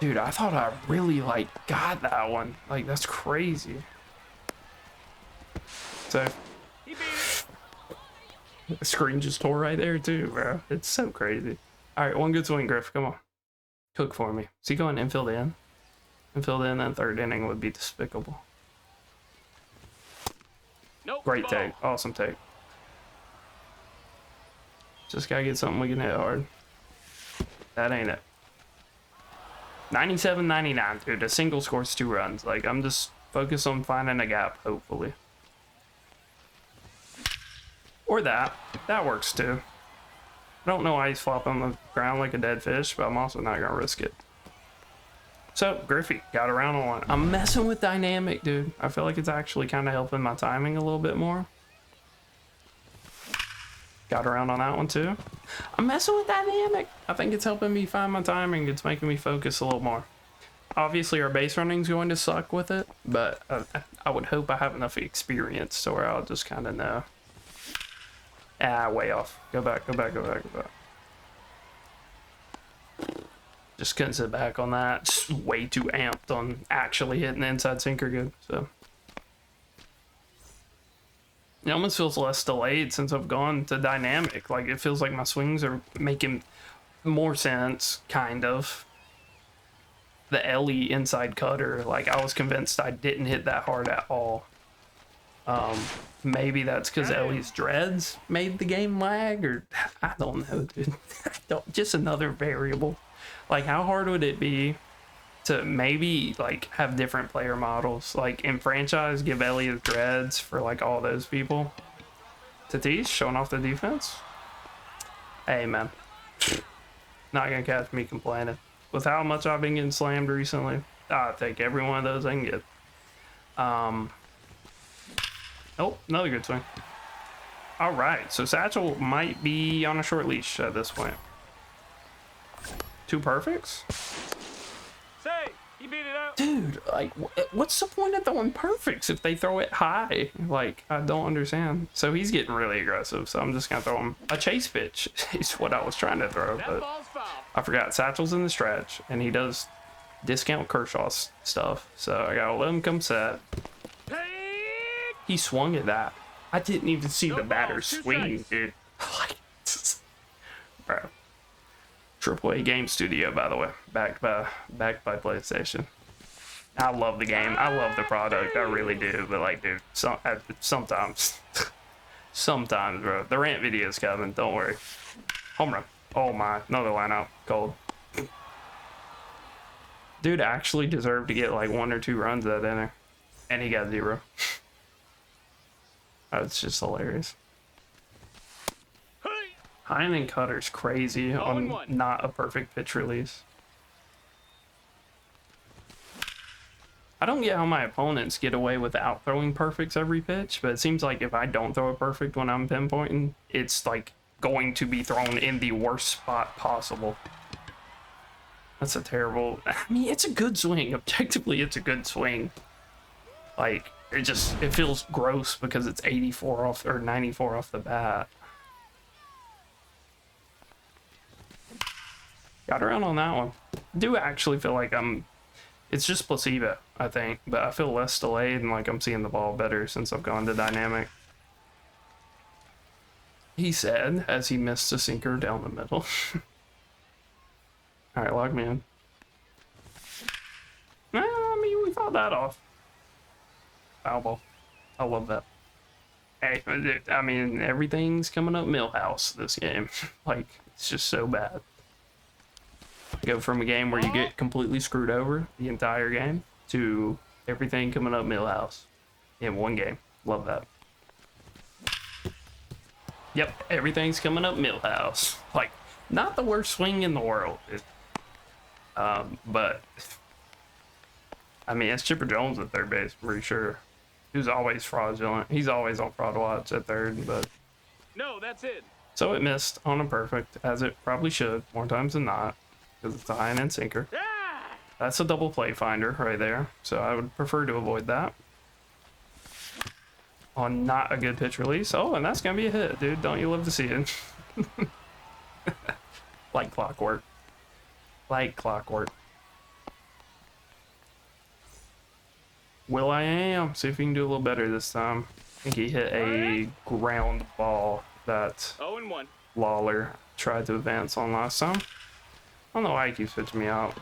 Dude, I thought I really, like, got that one. Like, that's crazy. So, He beat it. the screen just tore right there, too, bro. It's so crazy. All right, one good swing, Griff. Come on. Cook for me. Is he going infield in? Infield in, and third inning would be despicable. Nope. Great ball. take. Awesome take. Just gotta get something we can hit hard. That ain't it. 97-99, dude. A single scores 2 runs. Like, I'm just focused on finding a gap, hopefully. Or that. That works, too. I don't know why he's flopping on the ground like a dead fish, but I'm also not gonna risk it. So, Griffey, got around on one. I'm messing with dynamic, dude. I feel like it's actually kind of helping my timing a little bit more. Got around on that one, too. I'm messing with dynamic. I think it's helping me find my timing. It's making me focus a little more. Obviously, our base running's going to suck with it, but I would hope I have enough experience to where I'll just kind of know. Ah, way off. Go back, go back, go back, go back. Just couldn't sit back on that. Just way too amped on actually hitting the inside sinker good. So it almost feels less delayed since I've gone to dynamic. Like, it feels like my swings are making more sense, kind of. The Ellie inside cutter, like, I was convinced I didn't hit that hard at all. Maybe that's because Ellie's dreads made the game lag, or I don't know, dude. Just another variable. Like, how hard would it be to maybe, like, have different player models? Like, in franchise, give Ellie his dreads for, like, all those people. Tatis showing off the defense. Hey, man. Not gonna catch me complaining. With how much I've been getting slammed recently, I'll take every one of those I can get. Oh, another good swing. All right, so Satchel might be on a short leash at this point. 2 perfects? Say, he beat it out. Dude, like, what's the point of throwing perfects if they throw it high? Like, I don't understand. So he's getting really aggressive, so I'm just gonna throw him a chase pitch. Is what I was trying to throw, That but ball's foul. I forgot Satchel's in the stretch, and he does discount Kershaw's stuff, so I gotta let him come set. Take. He swung at that. I didn't even see No the batter balls, 2 swing, strikes. dude. Like, bro. AAA Game Studio, by the way, backed by PlayStation. I love the game. I love the product. I really do. But, like, dude, sometimes, bro. The rant video's coming. Don't worry. Home run. Oh my, another line out. Cold. Dude actually deserved to get like 1 or 2 runs that inning, and he got 0. That's just hilarious. Hey. High inning cutter's crazy on 0-1. not a perfect pitch release. I don't get how my opponents get away without throwing perfects every pitch, but it seems like if I don't throw a perfect when I'm pinpointing, it's like going to be thrown in the worst spot possible. That's a terrible... I mean, it's a good swing. Objectively, it's a good swing. Like, it feels gross because it's 84 off, or 94 off the bat. Got around on that one. I do actually feel like it's just placebo, I think, but I feel less delayed and like I'm seeing the ball better since I've gone to dynamic. He said, as he missed a sinker down the middle. Alright, lock me in. I mean, we fought that off. Foul ball. I love that. Hey, I mean, everything's coming up Millhouse this game. Like, it's just so bad. Go from a game where you get completely screwed over the entire game to everything coming up Millhouse in one game. Love that. Yep, everything's coming up Millhouse. Like, not the worst swing in the world. But I mean, it's Chipper Jones at third base, I'm pretty sure. Who's always fraudulent. He's always on fraud watch at third, but No, that's it. so it missed on a perfect, as it probably should, more times than not, because it's a high end sinker. Ah! That's a double play finder right there, so I would prefer to avoid that. On not a good pitch release. Oh, and that's gonna be a hit, dude. Don't you love to see it? Like clockwork. Like clockwork. Will I am. See if he can do a little better this time. I think he hit a ground ball that 0-1. Lawler tried to advance on last time. I don't know why he keeps pitching me out.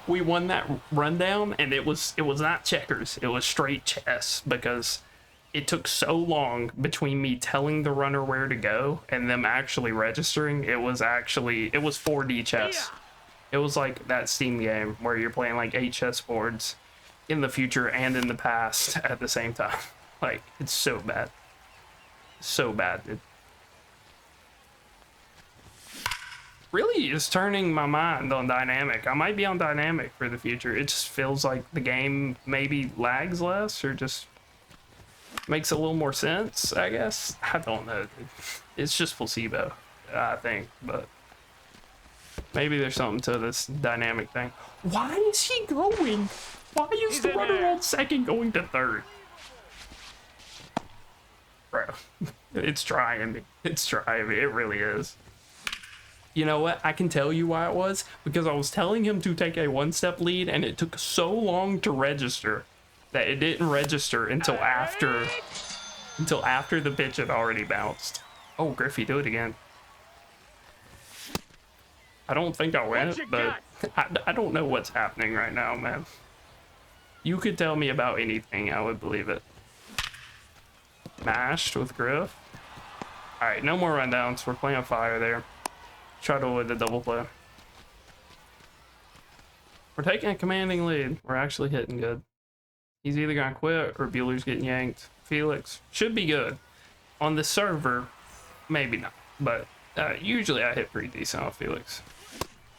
We won that rundown, and it was not checkers, it was straight chess, because it took so long between me telling the runner where to go and them actually registering. It was 4D chess. It was like that Steam game where you're playing like 8 chess boards in the future and in the past at the same time. Like, it's so bad, so bad. It really is turning my mind on dynamic. I might be on dynamic for the future. It just feels like the game maybe lags less, or just makes a little more sense, I guess. I don't know. It's just placebo, I think, but maybe there's something to this dynamic thing. Why is he going? Why is the runner on second going to third? Bro, it's trying me. It's trying me. It really is. You know what? I can tell you why it was. Because I was telling him to take a one-step lead, and it took so long to register that it didn't register until after the pitch had already bounced. Oh, Griffey, do it again. I don't think I went, but I don't know what's happening right now, man. You could tell me about anything, I would believe it. Mashed with Griff. All right, no more rundowns. We're playing fire there. Try to avoid the double play. We're taking a commanding lead. We're actually hitting good. He's either gonna quit or Bueller's getting yanked. Felix should be good. On the server, maybe not. But usually I hit pretty decent on Felix.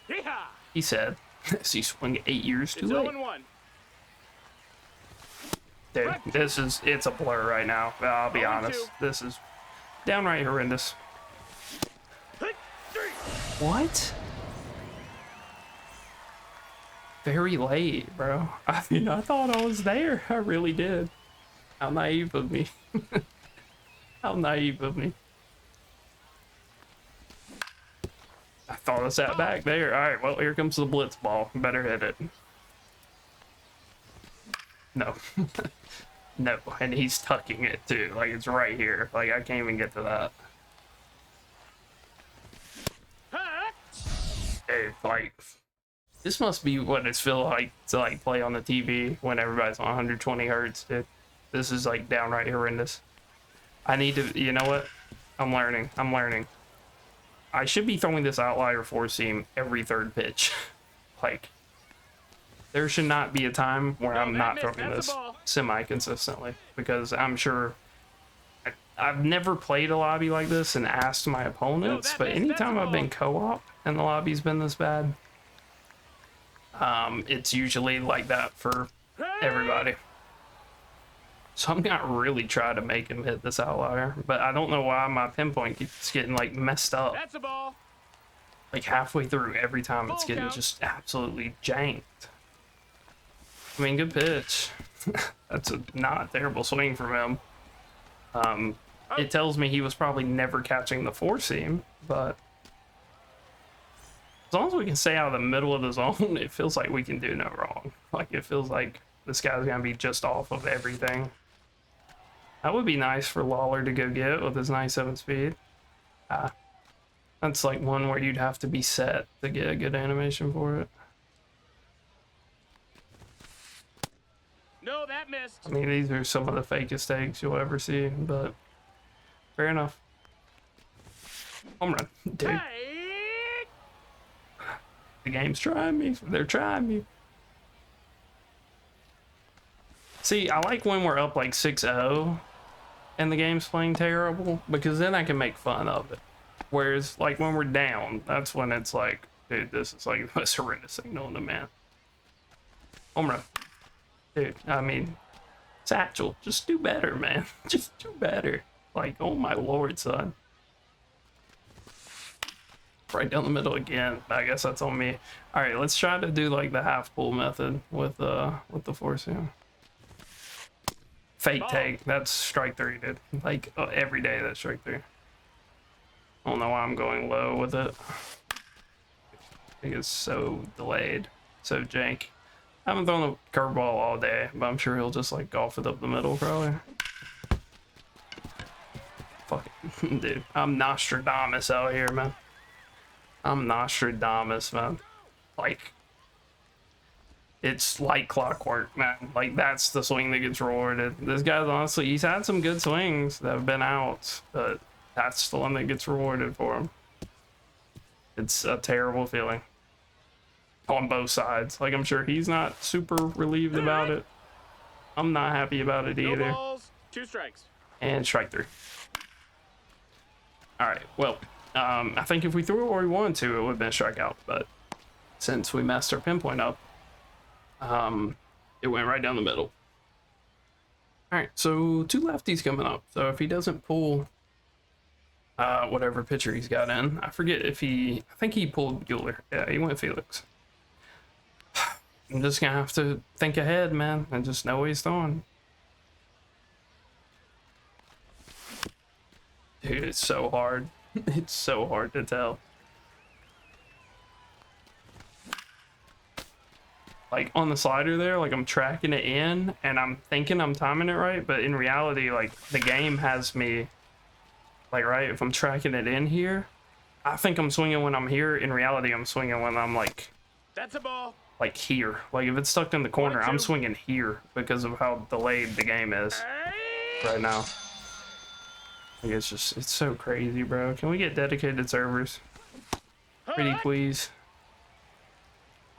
Yeehaw! He said, as he swung 8 years too It's late. 0-1. Dude, it's a blur right now. I'll be honest. This is downright horrendous. What? Very late, bro. I mean, I thought I was there. I really did. How naive of me. How naive of me. I thought I sat back there. All right, well, here comes the blitz ball. Better hit it. No. No, and he's tucking it too. Like, it's right here. Like, I can't even get to that. Dude, like, this must be what it's feel like to like play on the TV when everybody's on 120 hertz, dude. This is like downright horrendous. I need to, you know what? I'm learning. I should be throwing this outlier four seam every third pitch. Like, there should not be a time where I'm not throwing this semi-consistently, because I'm sure I've never played a lobby like this and asked my opponents, but anytime I've been co-op and the lobby's been this bad, it's usually like that for everybody. So I'm gonna really try to make him hit this outlier, but I don't know why my pinpoint keeps getting like messed up. That's a ball. Like halfway through every time it's getting just absolutely janked. I mean, good pitch. That's a not terrible swing from him. It tells me he was probably never catching the four seam, but as long as we can stay out of the middle of the zone, it feels like we can do no wrong. Like, it feels like this guy's gonna be just off of everything. That would be nice for Lawler to go get with his 97 speed. That's like one where you'd have to be set to get a good animation for it. No, that missed. I mean, these are some of the fakest takes you'll ever see, but fair enough. Home run, dude. Hey! The game's trying me. They're trying me. See, I like when we're up like 6-0 and the game's playing terrible, because then I can make fun of it. Whereas, like, when we're down, that's when it's like, dude, this is like the most horrendous thing known to man. Home run. Dude, I mean, Satchel, just do better, man. Just do better. Like, oh my lord, son. Right down the middle again. I guess that's on me. All right, let's try to do like the half pull method with the forcing. Fake take. That's strike 3, dude. Like every day that's strike 3. I don't know why I'm going low with it. I think it's so delayed, so jank. I haven't thrown a curveball all day, but I'm sure he'll just like golf it up the middle probably. Fuck it. Dude, I'm Nostradamus out here, man. I'm Nostradamus, man. Like, it's like clockwork, man. Like, that's the swing that gets rewarded. This guy's honestly, he's had some good swings that have been out, but that's the one that gets rewarded for him. It's a terrible feeling on both sides. Like, I'm sure he's not super relieved about it. I'm not happy about it either. No balls, 2 strikes. And strike 3. All right, well, I think if we threw it where we wanted to, it would have been a strikeout, but since we messed our pinpoint up, it went right down the middle. All right, so 2 lefties coming up. So if he doesn't pull whatever pitcher he's got in, I forget if I think he pulled Bueller. Yeah, he went Felix. I'm just gonna have to think ahead, man, and just know what he's throwing. Dude, it's so hard. It's so hard to tell. Like on the slider there, like I'm tracking it in and I'm thinking I'm timing it right, but in reality, like the game has me, like, right, if I'm tracking it in here, I think I'm swinging when I'm here. In reality, I'm swinging when I'm like, That's a ball. Like here. Like if it's stuck in the corner, I'm swinging here because of how delayed the game is right now. Like it's so crazy, bro. Can we get dedicated servers? Pretty please.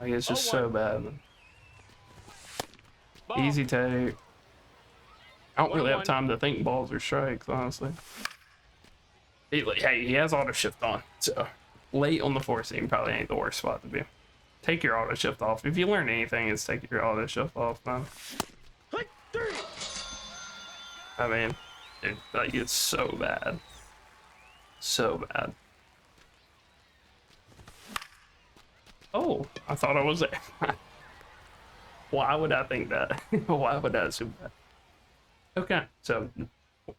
Like it's just so bad. Easy take. I don't really have time to think balls or strikes, honestly. Hey, he has auto shift on, so late on the four seam probably ain't the worst spot to be. Take your auto shift off. If you learn anything, it's take your auto shift off, man. I mean, dude, like it's so bad. So bad. Oh, I thought I was there. Why would I think that? Why would I assume that? Okay, so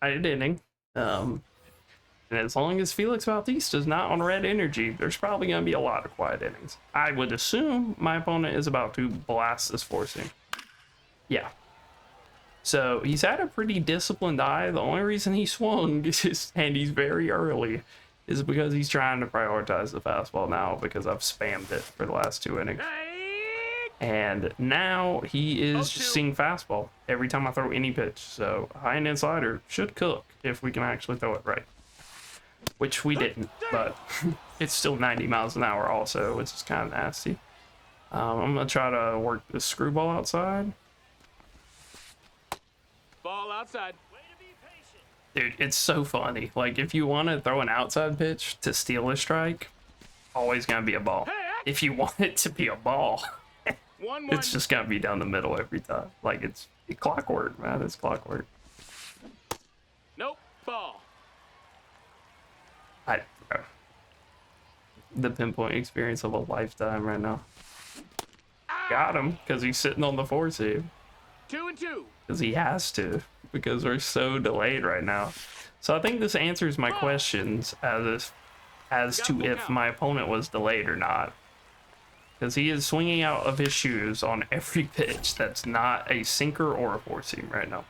I did inning. And as long as Felix Bautista's not on red energy, there's probably going to be a lot of quiet innings. I would assume my opponent is about to blast this four seam. Yeah. So he's had a pretty disciplined eye. The only reason he swung is, and he's very early, is because he's trying to prioritize the fastball now because I've spammed it for the last 2 innings. And now he is just seeing fastball every time I throw any pitch. So high and in slider should cook if we can actually throw it right. Which we didn't, but it's still 90 miles an hour also, which is kind of nasty. I'm going to try to work this screwball outside. Ball outside. Dude, it's so funny. Like, if you want to throw an outside pitch to steal a strike, always going to be a ball. If you want it to be a ball, it's just going to be down the middle every time. Like, it's clockwork, man. It's clockwork. Nope, ball. The pinpoint experience of a lifetime right now. Got him because he's sitting on the four seam. 2-2. Because he has to, because we're so delayed right now. So I think this answers my questions as to if my opponent was delayed or not. Because he is swinging out of his shoes on every pitch that's not a sinker or a four seam right now.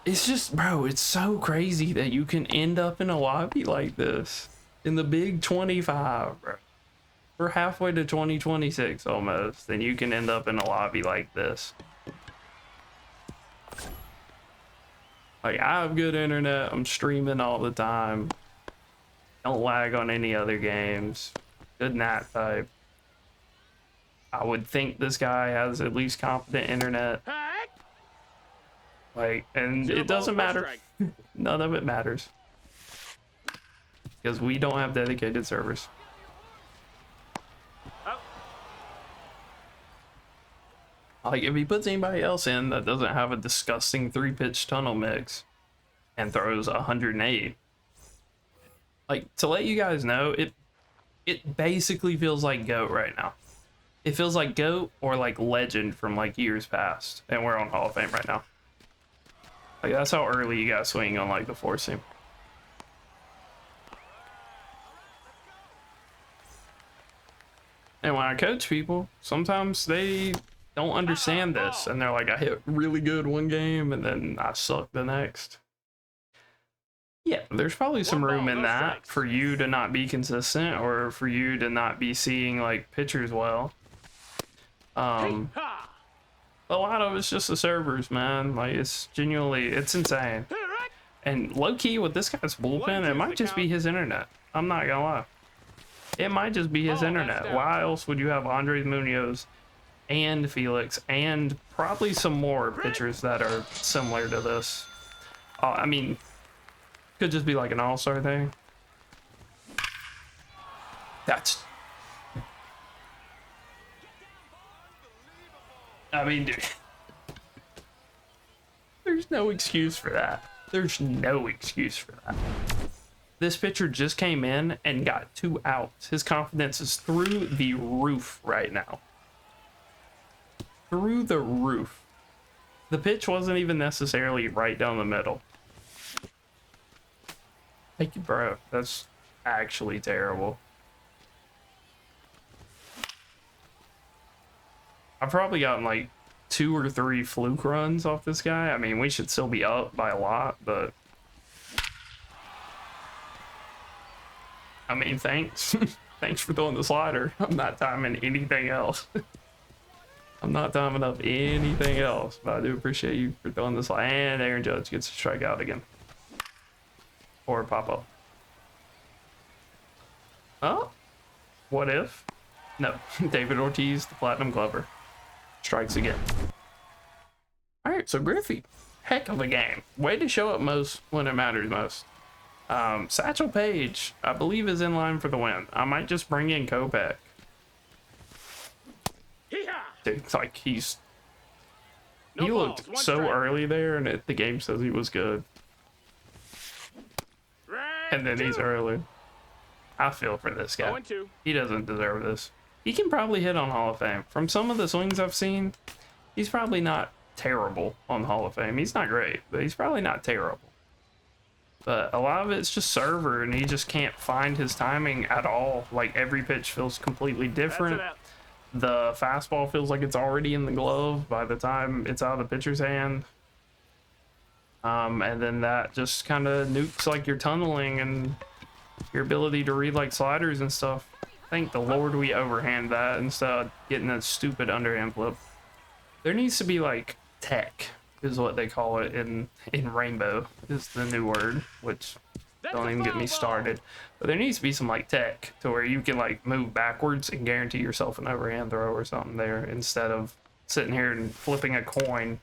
It's just, bro, it's so crazy that you can end up in a lobby like this in the big 25, bro. We're halfway to 2026 almost, and you can end up in a lobby like this. Like, I have good internet, I'm streaming all the time. Don't lag on any other games. Good nat type. I would think this guy has at least competent internet. Hack. Like, and Zero it balls, doesn't one matter. strike. None of it matters. Because we don't have dedicated servers. Oh. Like, if he puts anybody else in that doesn't have a disgusting 3-pitch tunnel mix and throws 108, like, to let you guys know, it basically feels like GOAT right now. It feels like GOAT or like Legend from like years past, and we're on Hall of Fame right now. Like, that's how early you got swing on like the 4-seam. And when I coach people, sometimes they don't understand this, and they're like, I hit really good one game and then I suck the next. Yeah, there's probably some One room ball, in no that strikes. for you to not be consistent or for you to not be seeing like pitchers well. Hey, ha. A lot of it's just the servers, man. Like, it's genuinely, it's insane. Hack. And low key with this guy's bullpen, it 1-2's might the just be count. his internet. I'm not gonna lie. It might just be his Oh, that's internet. down. Why else would you have Andres Munoz and Felix and probably some more pitchers that are similar to this? I mean, could just be like an all-star thing. That's, I mean, dude, there's no excuse for that. There's no excuse for that. This pitcher just came in and got 2 outs. His confidence is through the roof right now. Through the roof. The pitch wasn't even necessarily right down the middle. Thank you, bro. That's actually terrible. I've probably gotten like 2 or 3 fluke runs off this guy. I mean, we should still be up by a lot, but I mean, thanks. Thanks for throwing the slider. I'm not timing anything else. I'm not timing up anything else, but I do appreciate you for throwing this slider. And Aaron Judge gets a strikeout again. Or pop up. Oh, what if? No, David Ortiz, the Platinum Glover, strikes again. All right, so Griffey, heck of a game. Way to show up most when it matters most. Satchel Paige, I believe, is in line for the win. I might just bring in Kopech. Hee-haw. Dude, it's like he No looked balls, one so strike. early there, and the game says he was good. Right. And then he's 2. early. I feel for this guy. 0-2. He doesn't deserve this. He can probably hit on Hall of Fame. From some of the swings I've seen, he's probably not terrible on Hall of Fame. He's not great, but he's probably not terrible. But a lot of it's just server, and he just can't find his timing at all. Like, every pitch feels completely different. That's The fastball feels like it's already in the glove by the time it's out of the pitcher's hand. And then that just kind of nukes like your tunneling and your ability to read like sliders and stuff. Thank the Lord we overhand that instead of getting that stupid underhand flip. There needs to be like tech, is what they call it in Rainbow, is the new word, which don't even get me started. But there needs to be some like tech to where you can like move backwards and guarantee yourself an overhand throw or something there, instead of sitting here and flipping a coin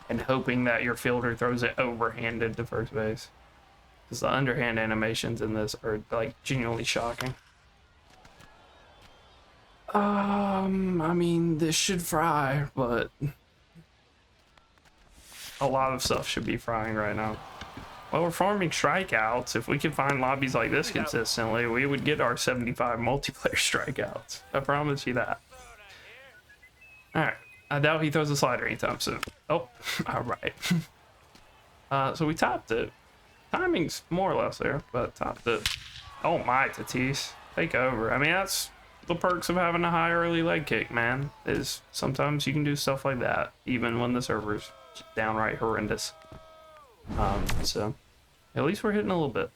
and hoping that your fielder throws it overhanded to first base. Because the underhand animations in this are like genuinely shocking. I mean, this should fry, but a lot of stuff should be frying right now. Well, we're farming strikeouts. If we could find lobbies like this consistently, we would get our 75 multiplayer strikeouts. I promise you that. All right. I doubt he throws a slider anytime soon. Oh, all right. So we topped it. Timing's more or less there, but topped it. Oh my, Tatis. Take over. I mean, that's the perks of having a high early leg kick, man, is sometimes you can do stuff like that, even when the server's downright horrendous. So at least we're hitting a little bit.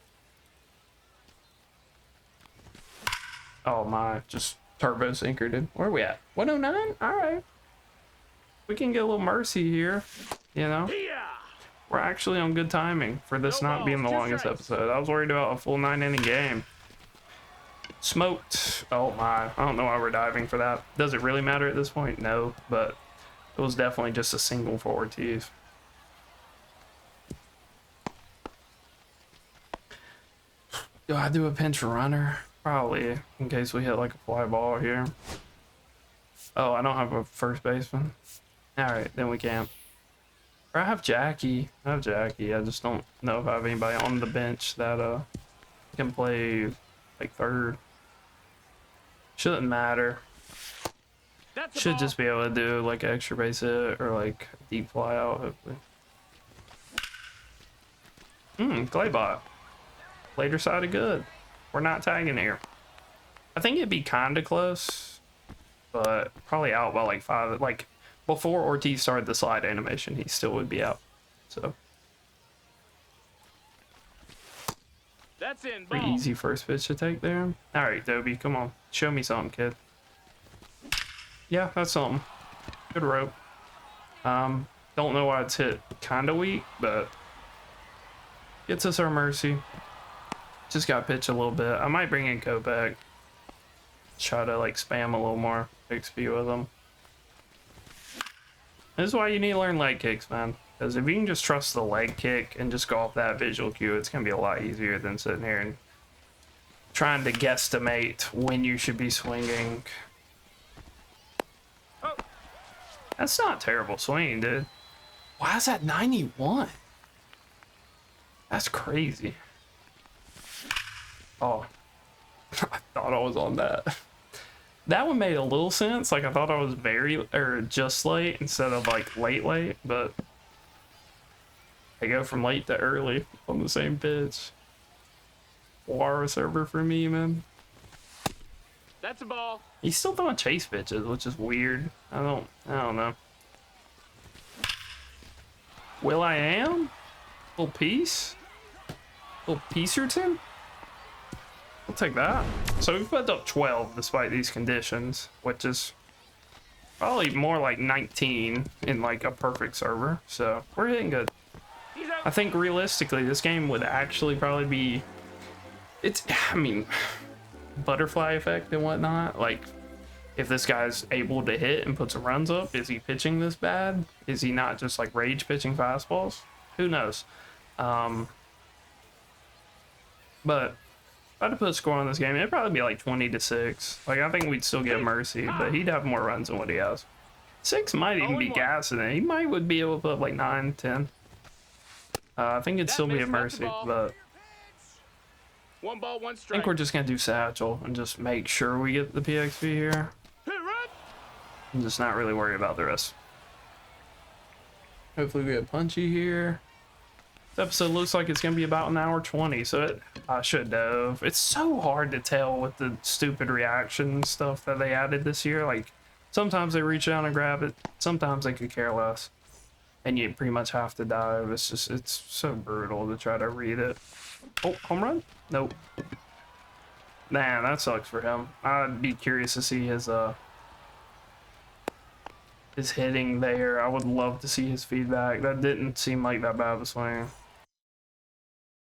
Oh my, just turbo sinker, dude. Where are we at? 109? All right. We can get a little mercy here, you know? Yeah. We're actually on good timing for this No not being the balls, 2 longest strikes. episode. I was worried about a full 9-inning game. Smoked. Oh my. I don't know why we're diving for that. Does it really matter at this point? No, but it was definitely just a single for Ortiz. Do I do a pinch runner? Probably, in case we hit like a fly ball here. Oh, I don't have a first baseman. Alright, then we can't. Or I have Jackie. I have Jackie. I just don't know if I have anybody on the bench that can play like third. Shouldn't matter. That's a Should ball. just be able to do like extra base hit or like deep fly out, hopefully. Claybot. Later side of good. We're not tagging here. I think it'd be kind of close, but probably out by like 5. Like before Ortiz started the slide animation, he still would be out. So That's in. pretty Ball. easy first pitch to take there. All right, Dobie, come on, show me something, kid. Yeah, that's something. Good rope. Don't know why it's hit kind of weak, but gets us our mercy. Just got pitched a little bit. I might bring in Kopech. Try to like spam a little more XP with him. This is why you need to learn leg kicks, man. Because if you can just trust the leg kick and just go off that visual cue, it's going to be a lot easier than sitting here and trying to guesstimate when you should be swinging. Oh. That's not terrible swinging, dude. Why is that 91? That's crazy. Oh, I thought I was on that. That one made a little sense. Like I thought I was just late instead of like late, but I go from late to early on the same pitch. War server for me, man. That's a ball. He's still throwing chase pitches, which is weird. I don't know. Will I am? Little piece? Little Peacerton? I'll take that. So we've put up 12 despite these conditions, which is probably more like 19 in like a perfect server. So we're hitting good. He's out. I think realistically this game would actually probably be, I mean, butterfly effect and whatnot. Like if this guy's able to hit and put some runs up, is he pitching this bad? Is he not just like rage pitching fastballs? Who knows? But if I had to put a score on this game, it'd probably be like 20-6. Like I think we'd still get mercy, but he'd have more runs than what he has. 6 might even be gassing it. He would be able to put up like 9, 10. I think it'd still be a mercy, but 1 ball, 1 I strike. think we're just gonna do Satchel and just make sure we get the PXP here. Hit run. I'm just not really worried about the rest. Hopefully we get punchy here. This episode looks like it's gonna be about an hour 20, so I should have. It's so hard to tell with the stupid reaction stuff that they added this year. Like sometimes they reach down and grab it, sometimes they could care less, and you pretty much have to dive. It's so brutal to try to read it. Oh, home run? Nope. Man, that sucks for him. I'd be curious to see his hitting there. I would love to see his feedback. That didn't seem like that bad of a swing.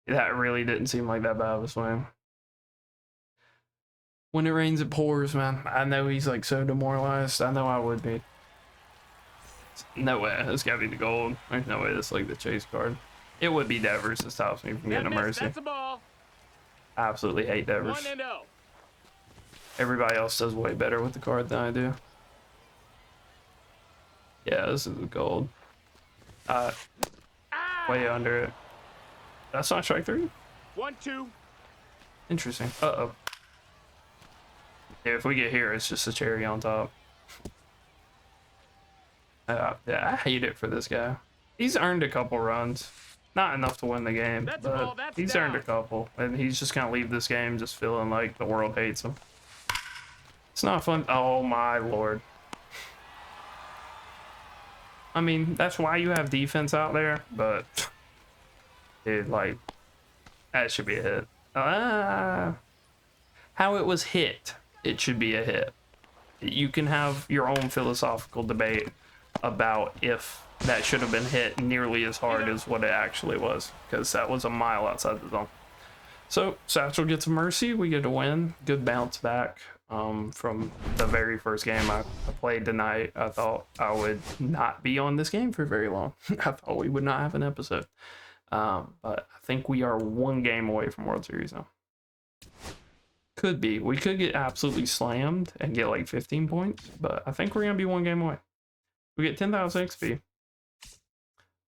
That really didn't seem like that bad of a swing. When it rains, it pours, man. I know he's like so demoralized. I know I would be. No way. This gotta be the gold. There's no way this is like the chase card. It would be Devers that stops me from getting a mercy. That's a ball. I absolutely hate Devers. 1-0. Everybody else does way better with the card than I do. Yeah, this is the gold. Way under it. That's not strike 3? 1-2. Interesting. Uh-oh. Yeah, if we get here, it's just a cherry on top. Yeah, I hate it for this guy. He's earned a couple runs. Not enough to win the game, That's a but ball, that's he's down. earned a couple. And he's just gonna leave this game just feeling like the world hates him. It's not fun. Oh my lord. I mean, that's why you have defense out there, but dude, like, that should be a hit. How it was hit, it should be a hit. You can have your own philosophical debate about if that should have been hit nearly as hard as what it actually was, because that was a mile outside the zone. So Satchel gets a mercy. We get a win. Good bounce back from the very first game I played tonight. I thought I would not be on this game for very long. I thought we would not have an episode. But I think we are one game away from World Series now. Could be. We could get absolutely slammed and get like 15 points, but I think we're going to be one game away. We get 10,000 XP.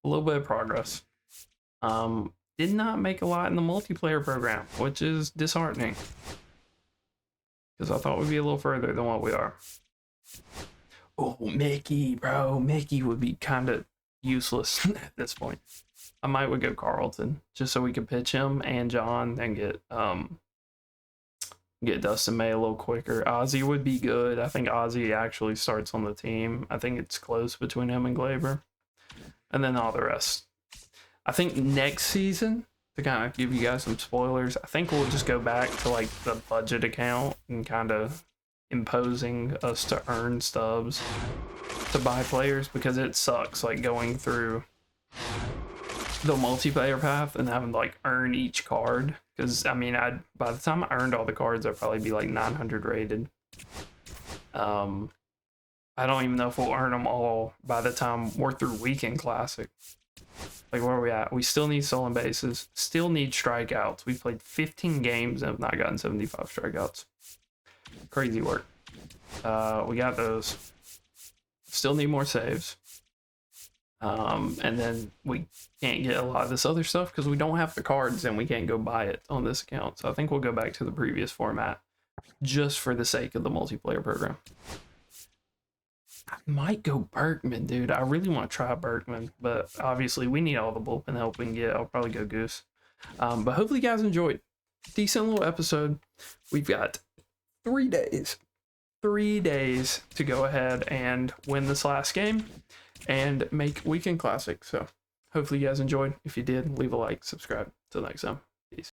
A little bit of progress. Did not make a lot in the multiplayer program, which is disheartening, because I thought we'd be a little further than what we are. Oh, Mickey, bro. Mickey would be kind of useless at this point. I might would go Carlton, just so we could pitch him and John and get Dustin May a little quicker. Ozzy would be good. I think Ozzy actually starts on the team. I think it's close between him and Glaber. And then all the rest. I think next season, to kind of give you guys some spoilers, I think we'll just go back to like the budget account and kind of imposing us to earn stubs to buy players, because it sucks like going through the multiplayer path and having to like earn each card. Because I mean, by the time I earned all the cards, I'd probably be like 900 rated. I don't even know if we'll earn them all by the time we're through Weekend Classic. Like, where are we at? We still need stolen bases. Still need strikeouts. We've played 15 games and have not gotten 75 strikeouts. Crazy work. We got those. Still need more saves. And then we can't get a lot of this other stuff because we don't have the cards and we can't go buy it on this account. So I think we'll go back to the previous format just for the sake of the multiplayer program. I might go Berkman, dude. I really want to try Berkman, but obviously we need all the bullpen help we can get. I'll probably go Goose. But hopefully you guys enjoyed. Decent little episode. We've got 3 days. 3 days to go ahead and win this last game and make Weekend Classic. So hopefully you guys enjoyed. If you did, leave a like, subscribe. Till next time. Peace.